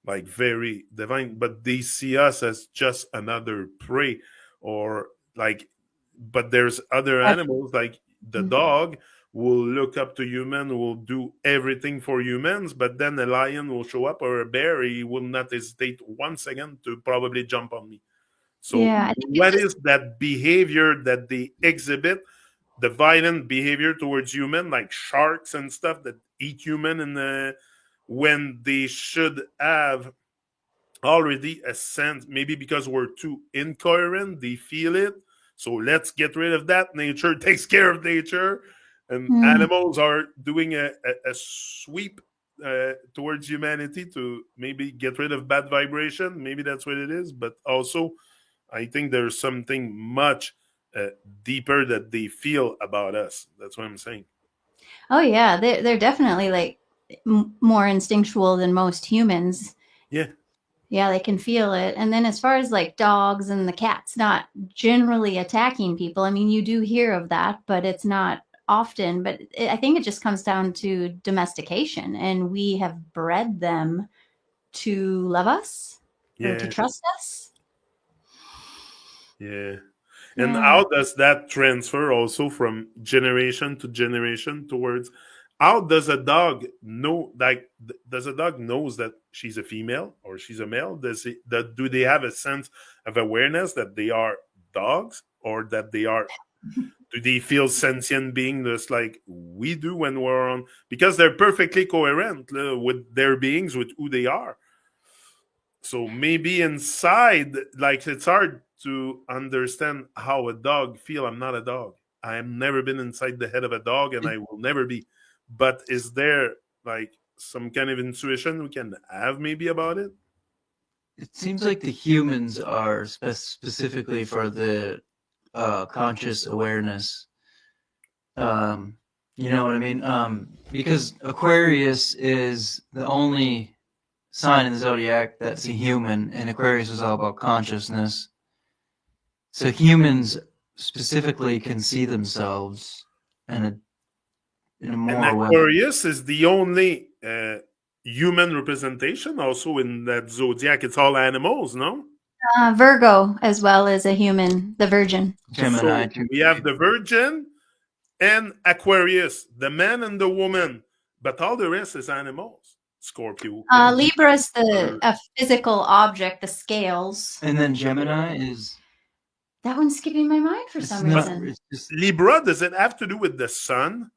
like very divine, but they see us as just another prey, or like, but there's other animals like the dog will look up to human, will do everything for humans, but then a lion will show up or a bear, he will not hesitate 1 second to probably jump on me. So Yeah, I think what is that behavior that they exhibit? The violent behavior towards human, like sharks and stuff that eat human, and when they should have already a sense, maybe because we're too incoherent, they feel it. So let's get rid of that. Nature takes care of nature, and animals are doing a sweep towards humanity to maybe get rid of bad vibration. Maybe that's what it is, but also I think there's something much deeper that they feel about us. That's what I'm saying. Oh yeah, they're definitely like more instinctual than most humans. Yeah. Yeah, they can feel it. And then as far as like dogs and the cats not generally attacking people, I mean, you do hear of that, but it's not often. But I think it just comes down to domestication, and we have bred them to love us or to Yeah. trust us. Yeah. And Yeah. how does that transfer also from generation to generation towards how does a dog know, like does a dog knows that she's a female or she's a male? Do they have a sense of awareness that they are dogs, or that they are, do they feel sentient being just like we do when we're on, because they're perfectly coherent with their beings, with who they are. So maybe inside, like it's hard to understand how a dog feel. I'm not a dog. I have never been inside the head of a dog, and I will never be. But is there like some kind of intuition we can have maybe about it? It seems like the humans are specifically for the conscious awareness. You know what I mean? Because Aquarius is the only sign in the zodiac that's a human, and Aquarius is all about consciousness. So humans specifically can see themselves in a And more way. Aquarius is the only human representation also in that zodiac. It's all animals, no? Virgo as well as a human, the Virgin. Gemini. So we have the Virgin and Aquarius, the man and the woman, but all the rest is animals. Scorpio. Libra is a physical object, the scales. And then Gemini is... That one's skipping my mind for some reason. It's just, Libra, does it have to do with the sun?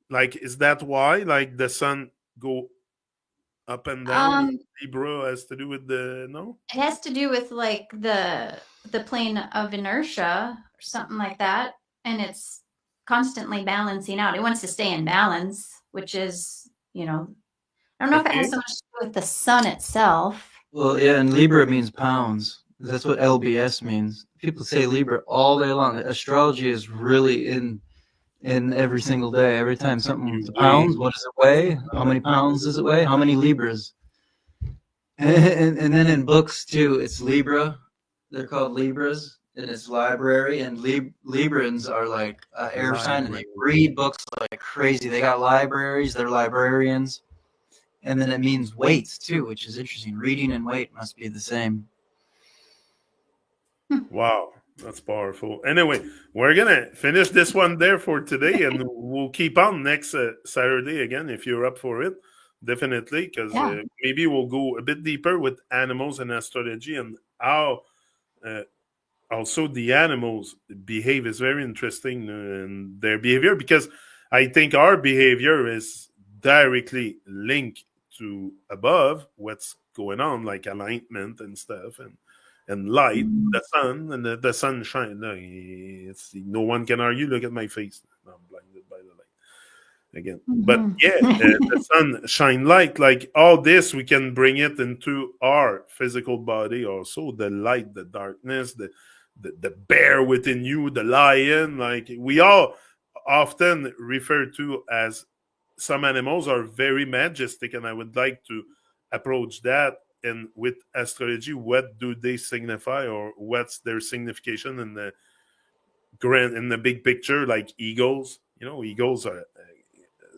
Like, is that why? Like the sun go up and down? Libra has to do with the, no? It has to do with like the plane of inertia or something like that, and it's constantly balancing out. It wants to stay in balance, which is, you know, I don't know if it has so much to do with the sun itself. well, yeah, and Libra means pounds. That's what LBS means. People say Libra all day long. Astrology is really in every single day. Every time something pounds, what does it weigh? How many pounds does it weigh? How many Libras? And then in books too, it's Libra. They're called Libras in its library, and Librans are like air sign, and they read books like crazy. They got libraries. They're librarians, And then it means weights too, which is interesting. Reading and weight must be the same. Wow, that's powerful. Anyway, we're gonna finish this one there for today, and we'll keep on next Saturday again if you're up for it. Definitely, because maybe we'll go a bit deeper with animals and astrology and how also the animals behave is very interesting in their behavior, because I think our behavior is directly linked to above what's going on, like alignment and stuff, and light, the sun, and the sunshine. No, no one can argue. Look at my face. I'm blinded by the light again. But yeah, the sun shine light, like all this, we can bring it into our physical body also. The light, the darkness, the bear within you, the lion. Like we all often refer to as some animals are very majestic, and I would like to approach that. And with astrology, what do they signify, or what's their signification in the big picture? Like eagles, eagles are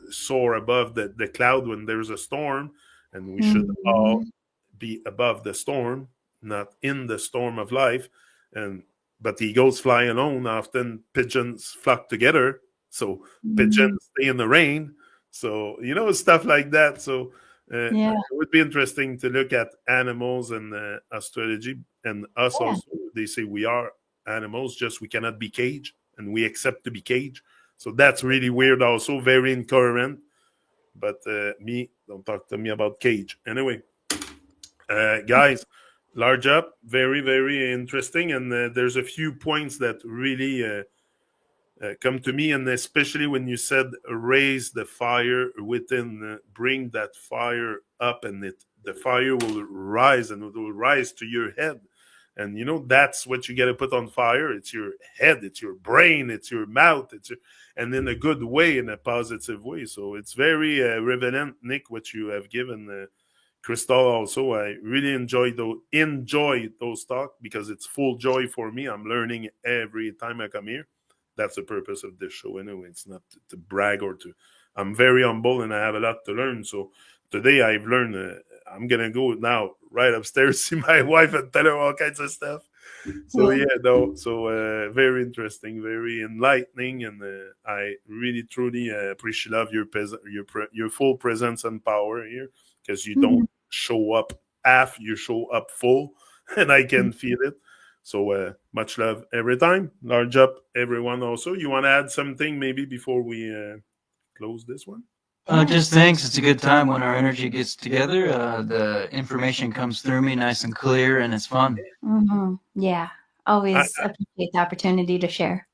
soar above the cloud when there's a storm, and we should all be above the storm, not in the storm of life. But eagles fly alone. Often pigeons flock together, so pigeons stay in the rain. So stuff like that. So it would be interesting to look at animals and astrology, and us also. They say we are animals, just we cannot be caged, and we accept to be caged. So that's really weird, also very incoherent. But don't talk to me about cage. Anyway, guys, large up, very, very interesting. And there's a few points that really come to me, and especially when you said raise the fire within, bring that fire up, and the fire will rise, and it will rise to your head. And that's what you got to put on fire. It's your head, it's your brain, it's your mouth, and in a good way, in a positive way. So it's very relevant, Nick, what you have given Crystal. Also, I really enjoy those talks, because it's full joy for me. I'm learning every time I come here. That's the purpose of this show anyway. It's not to brag or to. I'm very humble, and I have a lot to learn. So today I've learned. I'm gonna go now right upstairs, see my wife, and tell her all kinds of stuff. So very interesting, very enlightening, and I really truly appreciate your full presence and power here, because you don't show up half, you show up full, and I can feel it. So much love every time. Large up, everyone. Also, you want to add something maybe before we close this one? Just thanks. It's a good time when our energy gets together. The information comes through me nice and clear, and it's fun. Yeah, always appreciate the opportunity to share.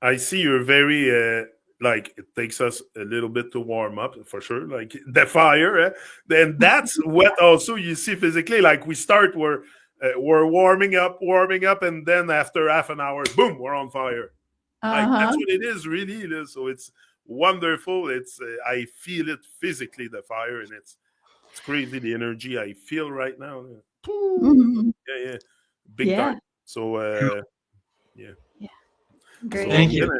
I see you're very like, it takes us a little bit to warm up, for sure. Like the fire, then that's what also you see physically. Like we start, we're warming up, and then after half an hour, boom, we're on fire. Like, that's what it is, really. It is. So it's wonderful. It's I feel it physically, the fire, and it's crazy, the energy I feel right now. Yeah, big time. So Great. Thank you.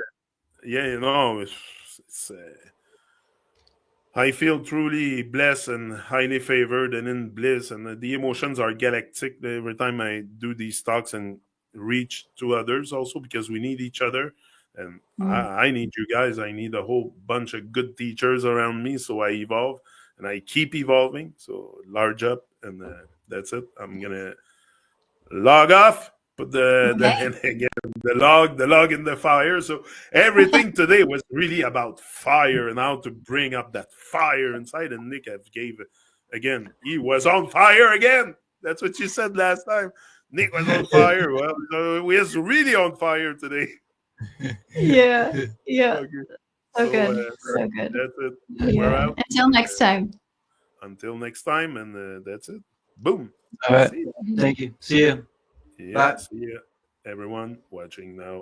It's I feel truly blessed and highly favored and in bliss, and the emotions are galactic every time I do these talks and reach to others also, because we need each other. And I need you guys. I need a whole bunch of good teachers around me, so I evolve, and I keep evolving. So large up, and that's it. I'm gonna log off. Put the log in the fire. So everything today was really about fire and how to bring up that fire inside. And Nick have gave again. He was on fire again. That's what you said last time. Nick was on fire. Well, we was really on fire today. Yeah. So good. So good. That's it. Yeah. We're out. Until next time. Until next time, and that's it. Boom. All right. Thank you. See you. Yeah. Bye. See you, everyone watching now.